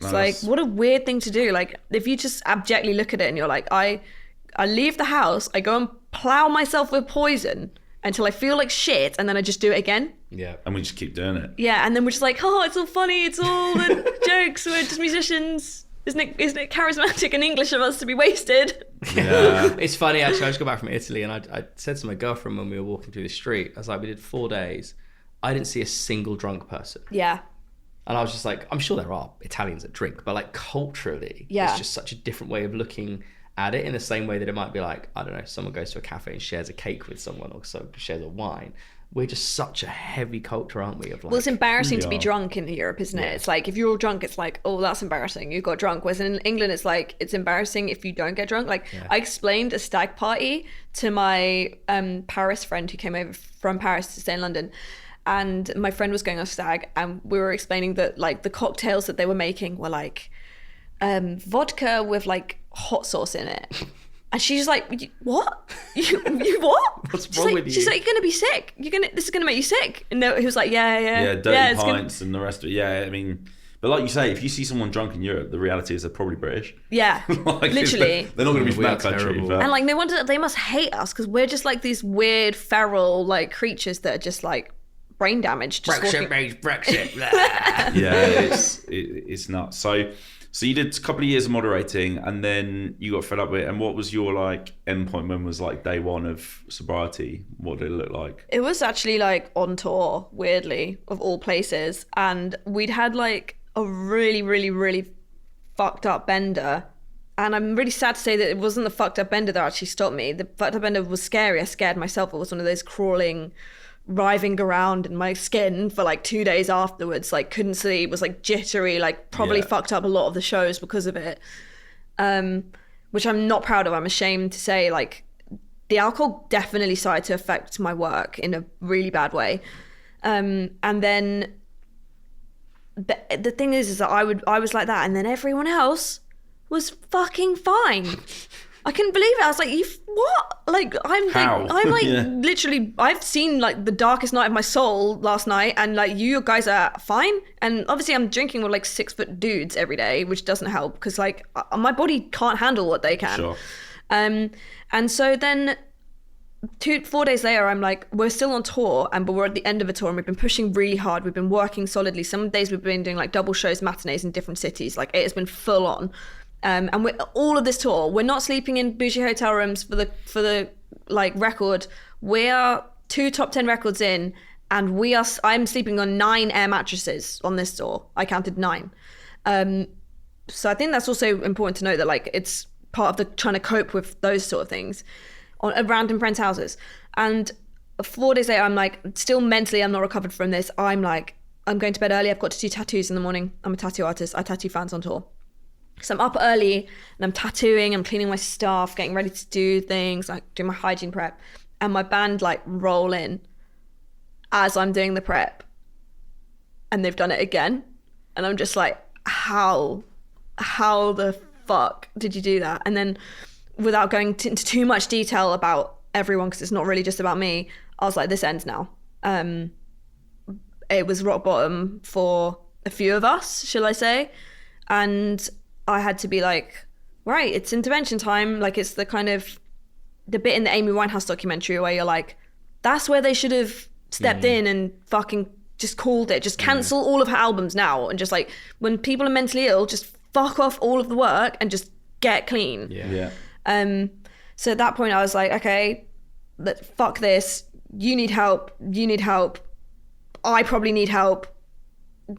Speaker 2: It's like, what a weird thing to do. Like, if you just abjectly look at it and you're like, I leave the house, I go and plow myself with poison until I feel like shit, and then I just do it again.
Speaker 1: Yeah.
Speaker 3: And we just keep doing it.
Speaker 2: Yeah, and then we're just like, oh, it's all funny, it's all the jokes, we're just musicians. Isn't it charismatic and English of us to be wasted?
Speaker 3: Yeah.
Speaker 1: It's funny, actually. I just got back from Italy, and I said to my girlfriend when we were walking through the street, I was like, we did 4 days. I didn't see a single drunk person.
Speaker 2: Yeah.
Speaker 1: And I was just like, I'm sure there are Italians that drink, but like culturally, it's just such a different way of looking at it, in the same way that it might be like, I don't know, someone goes to a cafe and shares a cake with someone, or so shares a wine. We're just such a heavy culture, aren't we? Of like,
Speaker 2: well, it's embarrassing to be drunk in Europe, isn't it? It's like, if you're all drunk, it's like, oh, that's embarrassing, you got drunk. Whereas in England, it's like, it's embarrassing if you don't get drunk. Like, I explained a stag party to my Paris friend who came over from Paris to stay in London. And my friend was going on stag, and we were explaining that like the cocktails that they were making were like vodka with like hot sauce in it. And she's like, what? You what?
Speaker 1: What's wrong with you?
Speaker 2: She's like, you're gonna be sick. This is gonna make you sick. And he was like,
Speaker 3: Yeah, dirty pints and the rest of it. Yeah, I mean, but like you say, if you see someone drunk in Europe, the reality is they're probably British.
Speaker 2: Yeah,
Speaker 3: like,
Speaker 2: literally.
Speaker 3: They're not going to be from that country.
Speaker 1: terrible.
Speaker 3: But...
Speaker 2: And like, no wonder they must hate us, because we're just like these weird feral like creatures that are just like brain damaged.
Speaker 1: Brexit means Brexit.
Speaker 3: Yeah, it's nuts. So you did a couple of years of moderating, and then you got fed up with it. And what was your like end point? When was like day one of sobriety? What did it look like?
Speaker 2: It was actually like on tour, weirdly, of all places. And we'd had like a really, really, really fucked up bender. And I'm really sad to say that it wasn't the fucked up bender that actually stopped me. The fucked up bender was scary. I scared myself. It was one of those crawling, writhing around in my skin for like 2 days afterwards. Like, couldn't sleep, was like jittery, like probably fucked up a lot of the shows because of it. Which I'm not proud of. I'm ashamed to say, like, the alcohol definitely started to affect my work in a really bad way. And then the thing is that I was like that, and then everyone else was fucking fine. I couldn't believe it. I was like, what? Like, I'm like literally, I've seen like the darkest night of my soul last night, and like, you guys are fine. And obviously I'm drinking with like 6-foot dudes every day, which doesn't help, because like my body can't handle what they can.
Speaker 3: Sure.
Speaker 2: And so then 4 days later, I'm like, we're still on tour, but we're at the end of a tour, and we've been pushing really hard. We've been working solidly. Some days we've been doing like double shows, matinees in different cities. Like, it has been full on. And we're all of this tour, we're not sleeping in bougie hotel rooms for the like record. We are 2 top 10 records in, and I'm sleeping on 9 air mattresses on this tour. I counted 9. So I think that's also important to note, that like, it's part of the trying to cope with those sort of things at random friends' houses. And 4 days later, I'm like, still mentally, I'm not recovered from this. I'm like, I'm going to bed early. I've got to do tattoos in the morning. I'm a tattoo artist. I tattoo fans on tour. So I'm up early and I'm tattooing, I'm cleaning my stuff, getting ready to do things, like doing my hygiene prep. And my band like roll in as I'm doing the prep. And they've done it again. And I'm just like, how the fuck did you do that? And then, without going into too much detail about everyone, because it's not really just about me, I was like, this ends now. It was rock bottom for a few of us, shall I say. And I had to be like, right, it's intervention time. Like, it's the kind of the bit in the Amy Winehouse documentary where you're like, that's where they should have stepped in and fucking just called it. Just cancel all of her albums now, and just like, when people are mentally ill, just fuck off all of the work and just get clean. So at that point I was like, okay, fuck this. You need help. I probably need help.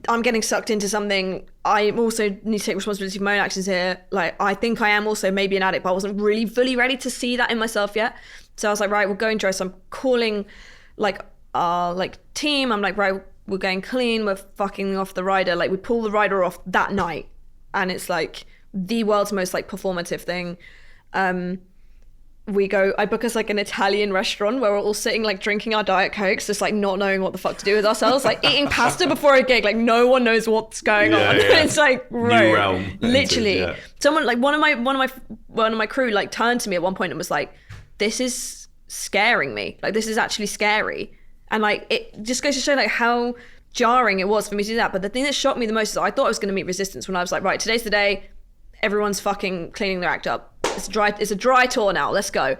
Speaker 2: I'm getting sucked into something. I also need to take responsibility for my own actions here. Like, I think I am also maybe an addict, but I wasn't really fully ready to see that in myself yet. So I was like, right, we're going dry. So I'm calling like our like team. I'm like, right, we're going clean. We're fucking off the rider. Like, we pull the rider off that night, and it's like the world's most like performative thing. I book us like an Italian restaurant where we're all sitting like drinking our Diet Cokes, just like not knowing what the fuck to do with ourselves, like eating pasta before a gig, like no one knows what's going on. It's like
Speaker 3: New realm.
Speaker 2: Literally. Someone like one of my crew like turned to me at one point and was like, "This is scaring me. Like this is actually scary." And like it just goes to show like how jarring it was for me to do that. But the thing that shocked me the most is I thought I was going to meet resistance when I was like, right, today's the day. Everyone's fucking cleaning their act up. It's a dry tour now. Let's go.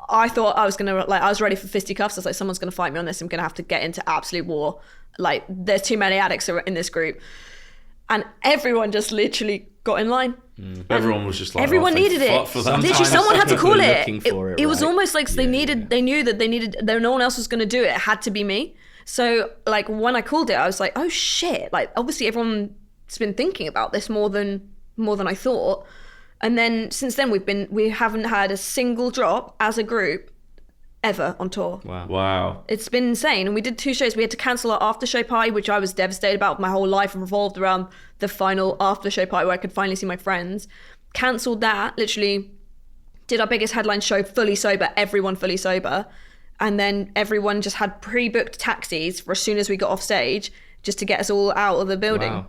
Speaker 2: I thought I was gonna I was ready for fisticuffs. I was like, someone's gonna fight me on this. I'm gonna have to get into absolute war. Like, there's too many addicts in this group, and everyone just literally got in line.
Speaker 3: Everyone was just like,
Speaker 2: everyone needed it. Literally, someone had to call it. It was almost like they knew that no one else was gonna do it. It had to be me. So like when I called it, I was like, oh shit! Like obviously everyone's been thinking about this more than I thought. And then since then we haven't had a single drop as a group ever on tour.
Speaker 3: Wow.
Speaker 2: It's been insane. And we did 2 shows. We had to cancel our after show party, which I was devastated about. My whole life revolved around the final after show party where I could finally see my friends. Cancelled that, literally did our biggest headline show fully sober, everyone fully sober. And then everyone just had pre-booked taxis for as soon as we got off stage just to get us all out of the building.
Speaker 1: Wow.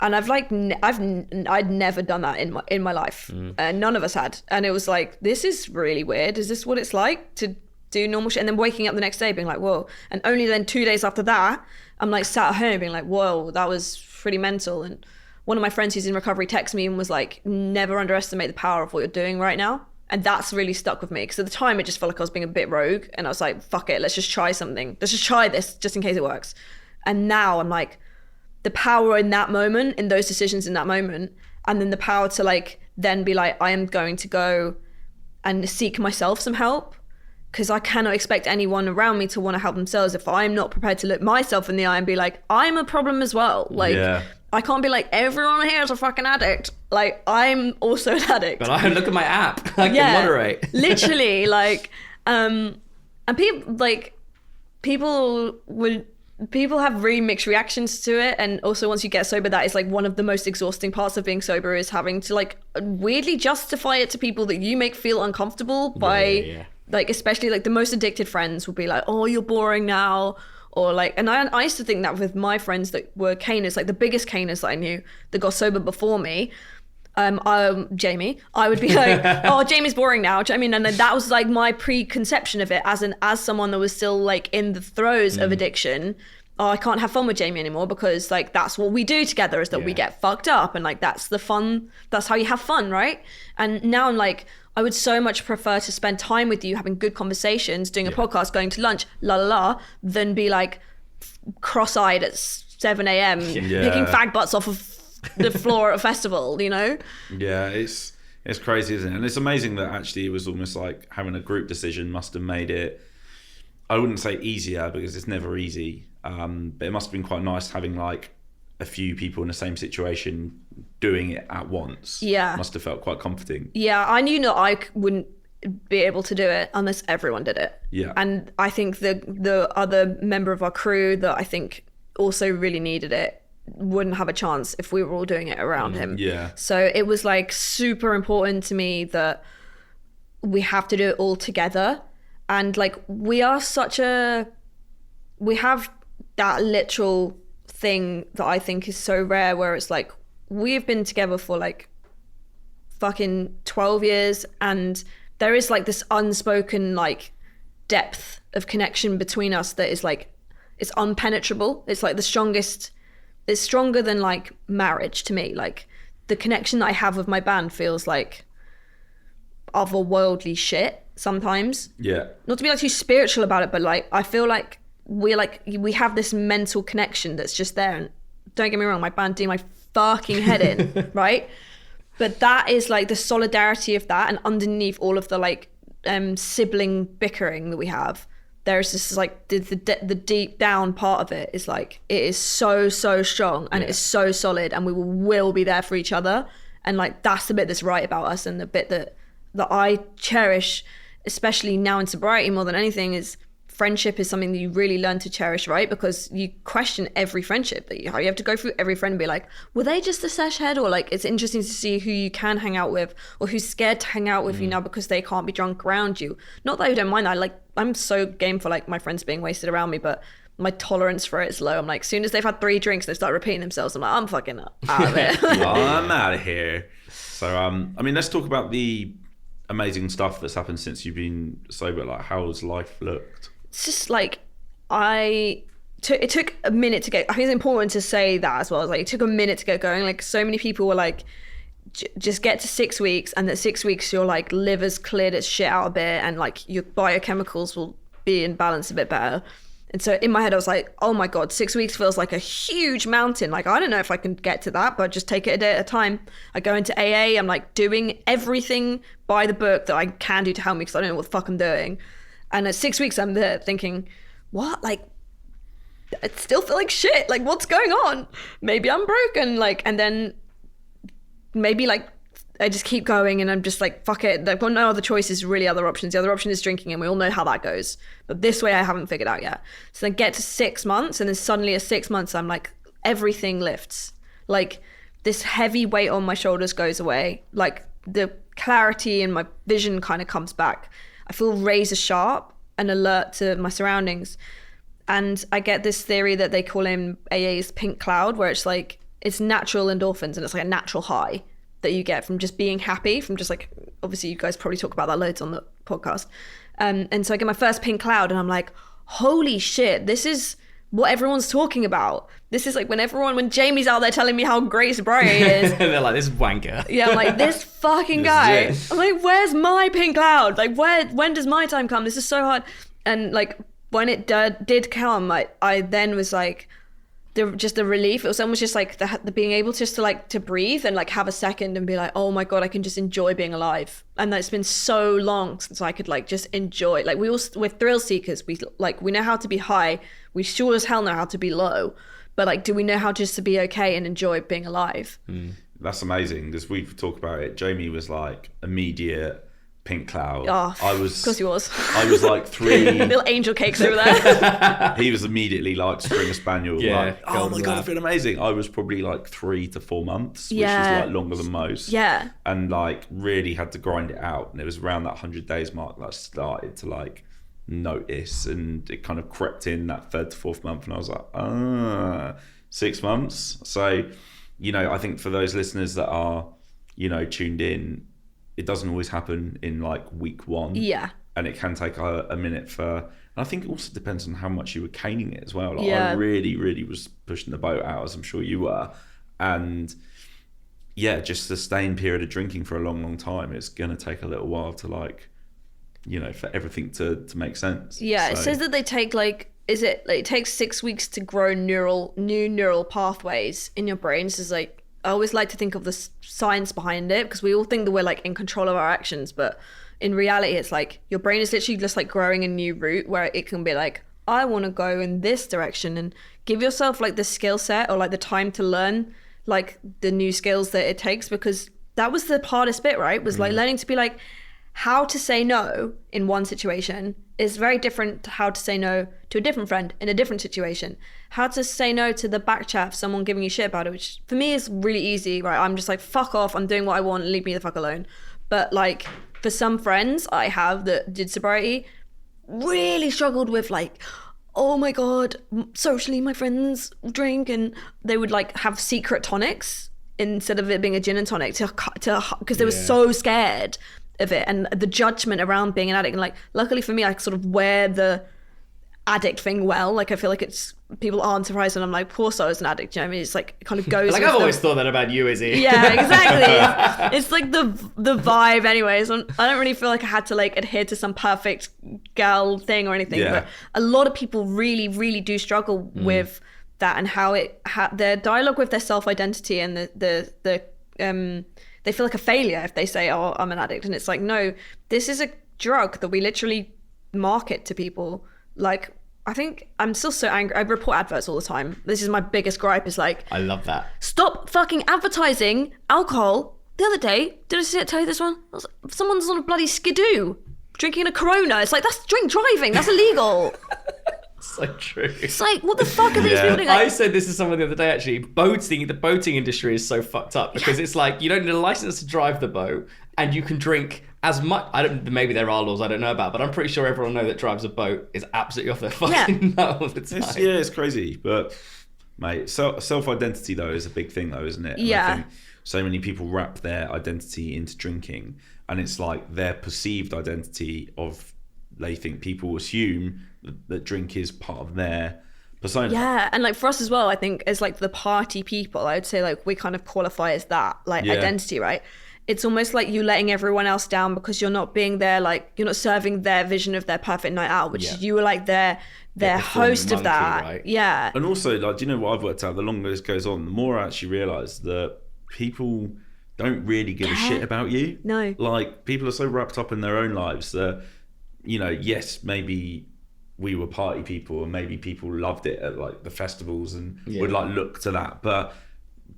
Speaker 2: And I'd never done that in my life. None of us had. And it was like, this is really weird. Is this what it's like to do normal shit? And then waking up the next day being like, whoa. And only then 2 days after that, I'm like sat at home being like, whoa, that was pretty mental. And one of my friends who's in recovery texted me and was like, never underestimate the power of what you're doing right now. And that's really stuck with me. Because at the time, it just felt like I was being a bit rogue. And I was like, fuck it, let's just try something. Let's just try this just in case it works. And now I'm like, the power in that moment, in those decisions in that moment, and then the power to like then be like, I am going to go and seek myself some help, because I cannot expect anyone around me to want to help themselves if I'm not prepared to look myself in the eye and be like, I'm a problem as well. Like, I can't be like, everyone here is a fucking addict. Like, I'm also an addict.
Speaker 1: But I look at my app. I can moderate.
Speaker 2: Literally, like, and people have really mixed reactions to it. And also once you get sober, that is like one of the most exhausting parts of being sober, is having to like weirdly justify it to people that you make feel uncomfortable by like, especially like the most addicted friends will be like, oh, you're boring now. Or like, and I used to think that with my friends that were caners, like the biggest caners that I knew that got sober before me, Jamie, I would be like, oh, Jamie's boring now. Do you know what I mean? And then that was like my preconception of it as someone that was still like in the throes of addiction. Oh, I can't have fun with Jamie anymore because like that's what we do together, is that we get fucked up, and like that's the fun, that's how you have fun, right? And now I'm like, I would so much prefer to spend time with you, having good conversations, doing a podcast, going to lunch, than be like cross-eyed at 7 a.m. picking fag butts off of the floor at a festival, you know? Yeah,
Speaker 3: it's crazy, isn't it? And it's amazing that actually it was almost like having a group decision must have made it, I wouldn't say easier because it's never easy, but it must have been quite nice having like a few people in the same situation doing it at once. Must have felt quite comforting.
Speaker 2: I knew that I wouldn't be able to do it unless everyone did it. And I think the other member of our crew that I think also really needed it wouldn't have a chance if we were all doing it around him. So it was like super important to me that we have to do it all together. And like we have that literal thing that I think is so rare, where it's like we've been together for like fucking 12 years, and there is like this unspoken like depth of connection between us that is like, it's unpenetrable. It's like the strongest, it's stronger than like marriage to me. Like the connection that I have with my band feels like otherworldly shit sometimes. Not to be like too spiritual about it, but like I feel like we have this mental connection that's just there. And don't get me wrong, my band do my fucking head in, right? But that is like the solidarity of that, and underneath all of the like sibling bickering that we have, there's this like the deep down part of it is like, it is so strong, and it is so solid, and we will be there for each other. And like that's the bit that's right about us, and the bit that I cherish, especially now in sobriety more than anything, is friendship is something that you really learn to cherish, right? Because you question every friendship that you have to go through every friend and be like, were they just a sesh head? Or like, it's interesting to see who you can hang out with or who's scared to hang out with you now because they can't be drunk around you. Not that I don't mind that. Like, I'm so game for like my friends being wasted around me, but my tolerance for it is low. I'm like, as soon as they've had 3 drinks, they start repeating themselves. I'm like, I'm fucking out of it.
Speaker 3: I'm out of here. So, I mean, let's talk about the amazing stuff that's happened since you've been sober. Like, how's life looked?
Speaker 2: It's just like, it took a minute to get, I think it's important to say that as well. It's like, it took a minute to get going. Like, so many people were like, just get to 6 weeks, and that 6 weeks your like liver's cleared its shit out a bit, and like your biochemicals will be in balance a bit better. And so in my head I was like, oh my god, 6 weeks feels like a huge mountain. Like, I don't know if I can get to that, but just take it a day at a time. I go into AA, I'm like doing everything by the book that I can do to help me, because I don't know what the fuck I'm doing. And at 6 weeks I'm there thinking, what? Like, I still feel like shit. Like, what's going on? Maybe I'm broken. Like, and then maybe like I just keep going, and I'm just like, fuck it. I've got no other choices, really, other options. The other option is drinking, and we all know how that goes. But this way I haven't figured out yet. So then get to 6 months, and then suddenly at 6 months, I'm like, everything lifts. Like, this heavy weight on my shoulders goes away. Like, the clarity in my vision kind of comes back. I feel razor sharp and alert to my surroundings. And I get this theory that they call in AA's pink cloud, where it's like, it's natural endorphins, and it's like a natural high that you get from just being happy, from just like, obviously you guys probably talk about that loads on the podcast. And so I get my first pink cloud, and I'm like, holy shit, this is what everyone's talking about. This is like when Jamie's out there telling me how great sobriety is.
Speaker 1: They're like, this wanker.
Speaker 2: Yeah, I'm like, this fucking guy. I'm like, where's my pink cloud? Like, when does my time come? This is so hard. And like, when it did come, I then was like, just the relief. It was almost just like the being able just to breathe and like have a second and be like, oh my god, I can just enjoy being alive. And that's been so long since I could like just enjoy. Like, we're thrill seekers. We know how to be high. We sure as hell know how to be low. But like, do we know how just to be okay and enjoy being alive?
Speaker 3: That's amazing, because we've talked about it. Jamie was like immediate pink cloud.
Speaker 2: Oh, of course he was.
Speaker 3: I was like 3
Speaker 2: little angel cakes over there.
Speaker 3: He was immediately like Springer Spaniel.
Speaker 1: Yeah,
Speaker 3: like, oh my god, I feel amazing. I was probably like 3 to 4 months, which is like longer than most.
Speaker 2: Yeah.
Speaker 3: And like really had to grind it out. And it was around that 100 days mark that I started to like notice, and it kind of crept in that 3rd to 4th month, and I was like, 6 months. So, you know, I think for those listeners that are, you know, tuned in, it doesn't always happen in like week 1.
Speaker 2: Yeah.
Speaker 3: And it can take a minute and I think it also depends on how much you were caning it as well. Like,
Speaker 2: yeah.
Speaker 3: I really, really was pushing the boat out, as I'm sure you were. And yeah, just a sustained period of drinking for a long, long time. It's going to take a little while to like, you know, for everything to make sense.
Speaker 2: Yeah. So. It says that they take like, it takes 6 weeks to grow new neural pathways in your brain. So it's like, I always like to think of the science behind it, because we all think that we're like in control of our actions, but in reality it's like your brain is literally just like growing a new route where it can be like, I want to go in this direction, and give yourself like the skill set or like the time to learn like the new skills that it takes, because that was the hardest bit, right? Was like learning to be like, how to say no in one situation is very different to how to say no to a different friend in a different situation. How to say no to the back chat of someone giving you shit about it, which for me is really easy, right? I'm just like, fuck off, I'm doing what I want, leave me the fuck alone. But like, for some friends I have that did sobriety, really struggled with like, oh my god, socially my friends drink, and they would like have secret tonics instead of it being a gin and tonic because they were so scared of it and the judgment around being an addict. And like, luckily for me, I sort of wear the addict thing well. Like, I feel like it's, people aren't surprised when I'm like, poor soul is an addict. You know what I mean? It's like, it kind of goes
Speaker 1: like, I've always thought that about you, Izzy.
Speaker 2: Yeah, exactly. It's like the vibe anyways. I don't really feel like I had to like adhere to some perfect girl thing or anything, but a lot of people really, really do struggle with that, and how their dialogue with their self-identity and the they feel like a failure if they say, oh, I'm an addict. And it's like, no, this is a drug that we literally market to people. Like, I think I'm still so angry. I report adverts all the time. This is my biggest gripe, is like,
Speaker 1: I love that.
Speaker 2: Stop fucking advertising alcohol. The other day, did I tell you this one? Someone's on a bloody skidoo drinking a Corona. It's like, that's drink driving. That's illegal.
Speaker 1: So true.
Speaker 2: It's like, what the fuck are these
Speaker 3: Yeah.
Speaker 2: people doing?
Speaker 1: I
Speaker 2: Like,
Speaker 1: said this to someone the other day, actually. The boating industry is so fucked up because it's like you don't need a license to drive the boat, and you can drink as much. Maybe there are laws I don't know about, but I'm pretty sure everyone that drives a boat is absolutely off their fucking nut all the time.
Speaker 3: It's crazy. But, mate, self-identity, though, is a big thing, though, isn't it? And
Speaker 2: Yeah.
Speaker 3: I think so many people wrap their identity into drinking, and it's like their perceived identity of, they think people assume that drink is part of their persona.
Speaker 2: yeah, and like for us as well, I think as like the party people, I would say like we kind of qualify as that, like identity, right? It's almost like you letting everyone else down because you're not being there, like you're not serving their vision of their perfect night out, which you were like their host of that.
Speaker 1: Right?
Speaker 2: Yeah.
Speaker 3: And also, like, do you know what I've worked out? The longer this goes on, the more I actually realise that people don't really give a shit about you.
Speaker 2: No.
Speaker 3: Like, people are so wrapped up in their own lives that, you know, yes, maybe we were party people and maybe people loved it at like the festivals and would like look to that. But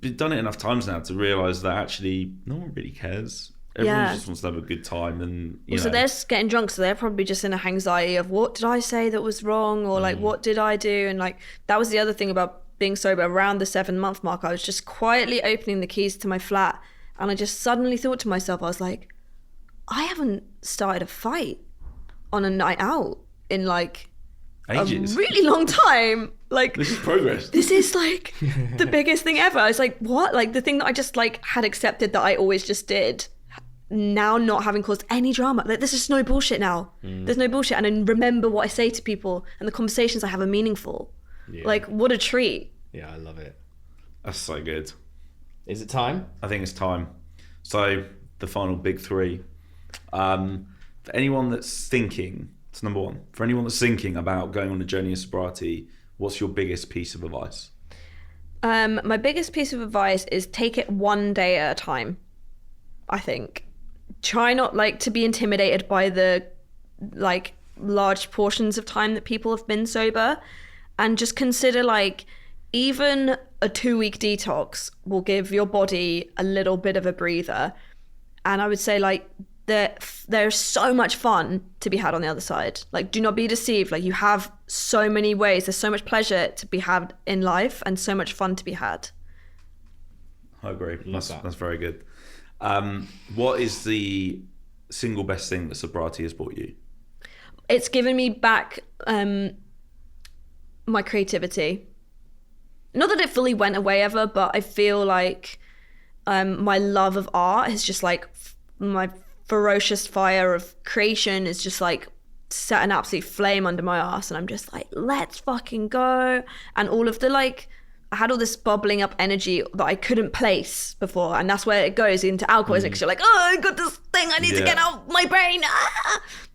Speaker 3: we've done it enough times now to realise that actually no one really cares. Everyone just wants to have a good time, and you know.
Speaker 2: So they're getting drunk, so they're probably just in a anxiety of what did I say that was wrong, or like what did I do, and like that was the other thing about being sober. Around the 7-month mark, I was just quietly opening the keys to my flat, and I just suddenly thought to myself, I was like, I haven't started a fight on a night out in like
Speaker 3: ages.
Speaker 2: a really long time. Like,
Speaker 3: This is progress.
Speaker 2: this is like the biggest thing ever. I was like, what? Like the thing that I just like had accepted that I always just did, now not having caused any drama. Like, there's just no bullshit now. There's no bullshit. And I remember what I say to people and the conversations I have are meaningful. Like, what a treat.
Speaker 1: Yeah, I love it.
Speaker 3: That's so good.
Speaker 1: Is it time?
Speaker 3: I think it's time. So the final big three. For anyone that's thinking, it's number one. For anyone that's thinking about going on a journey of sobriety, what's your biggest piece of advice?
Speaker 2: My biggest piece of advice is take it one day at a time. I think try not like to be intimidated by the like large portions of time that people have been sober, and just consider like even a 2-week detox will give your body a little bit of a breather. And I would say like there's so much fun to be had on the other side. Like, do not be deceived. Like, you have so many ways. There's so much pleasure to be had in life and so much fun to be had.
Speaker 3: I agree. That's very good. What is the single best thing that sobriety has brought you?
Speaker 2: It's given me back my creativity. Not that it fully went away ever, but I feel like my love of art is just like my ferocious fire of creation is just like set an absolute flame under my ass, and I'm just like, let's fucking go. And all of the like, I had all this bubbling up energy that I couldn't place before, and that's where it goes into alcoholism, because you're like, oh, I got this thing I need to get out my brain.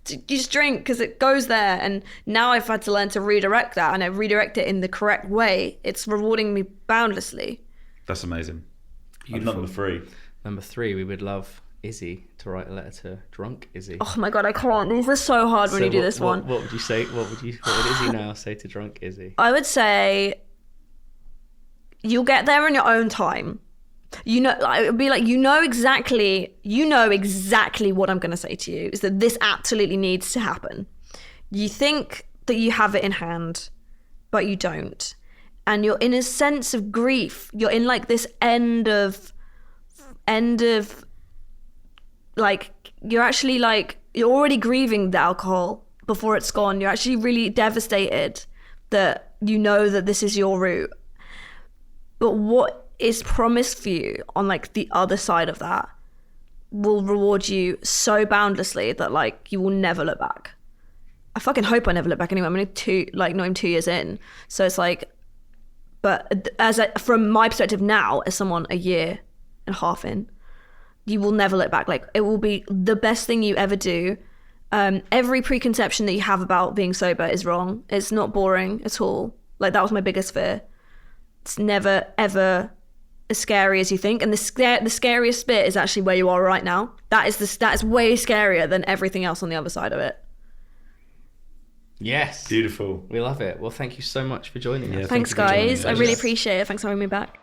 Speaker 2: You just drink because it goes there. And now I've had to learn to redirect that, and I redirect it in the correct way. It's rewarding me boundlessly.
Speaker 3: That's amazing.
Speaker 1: Beautiful.
Speaker 3: Number three.
Speaker 1: Number three, we would love Izzy to write a letter to drunk Izzy.
Speaker 2: Oh my god, I can't. These are so hard when you do this one.
Speaker 1: What would you say? What would Izzy now say to drunk Izzy?
Speaker 2: I would say you'll get there in your own time. You know, it would be like, you know exactly what I'm going to say to you is that this absolutely needs to happen. You think that you have it in hand, but you don't. And you're in a sense of grief. You're in like this end of like, you're actually like, you're already grieving the alcohol before it's gone. You're actually really devastated that you know that this is your route. But what is promised for you on like the other side of that will reward you so boundlessly that like you will never look back. I fucking hope I never look back anyway. I'm only not even 2 years in. So it's like, but from my perspective now, as someone a year and a half in, you will never look back. Like, it will be the best thing you ever do. Every preconception that you have about being sober is wrong. It's not boring at all. Like, that was my biggest fear. It's never ever as scary as you think. And the scariest bit is actually where you are right now. That is way scarier than everything else on the other side of it.
Speaker 1: Yes.
Speaker 3: Beautiful.
Speaker 1: We love it. Well, thank you so much for joining us.
Speaker 2: Thanks, guys. I really appreciate it. Thanks for having me back.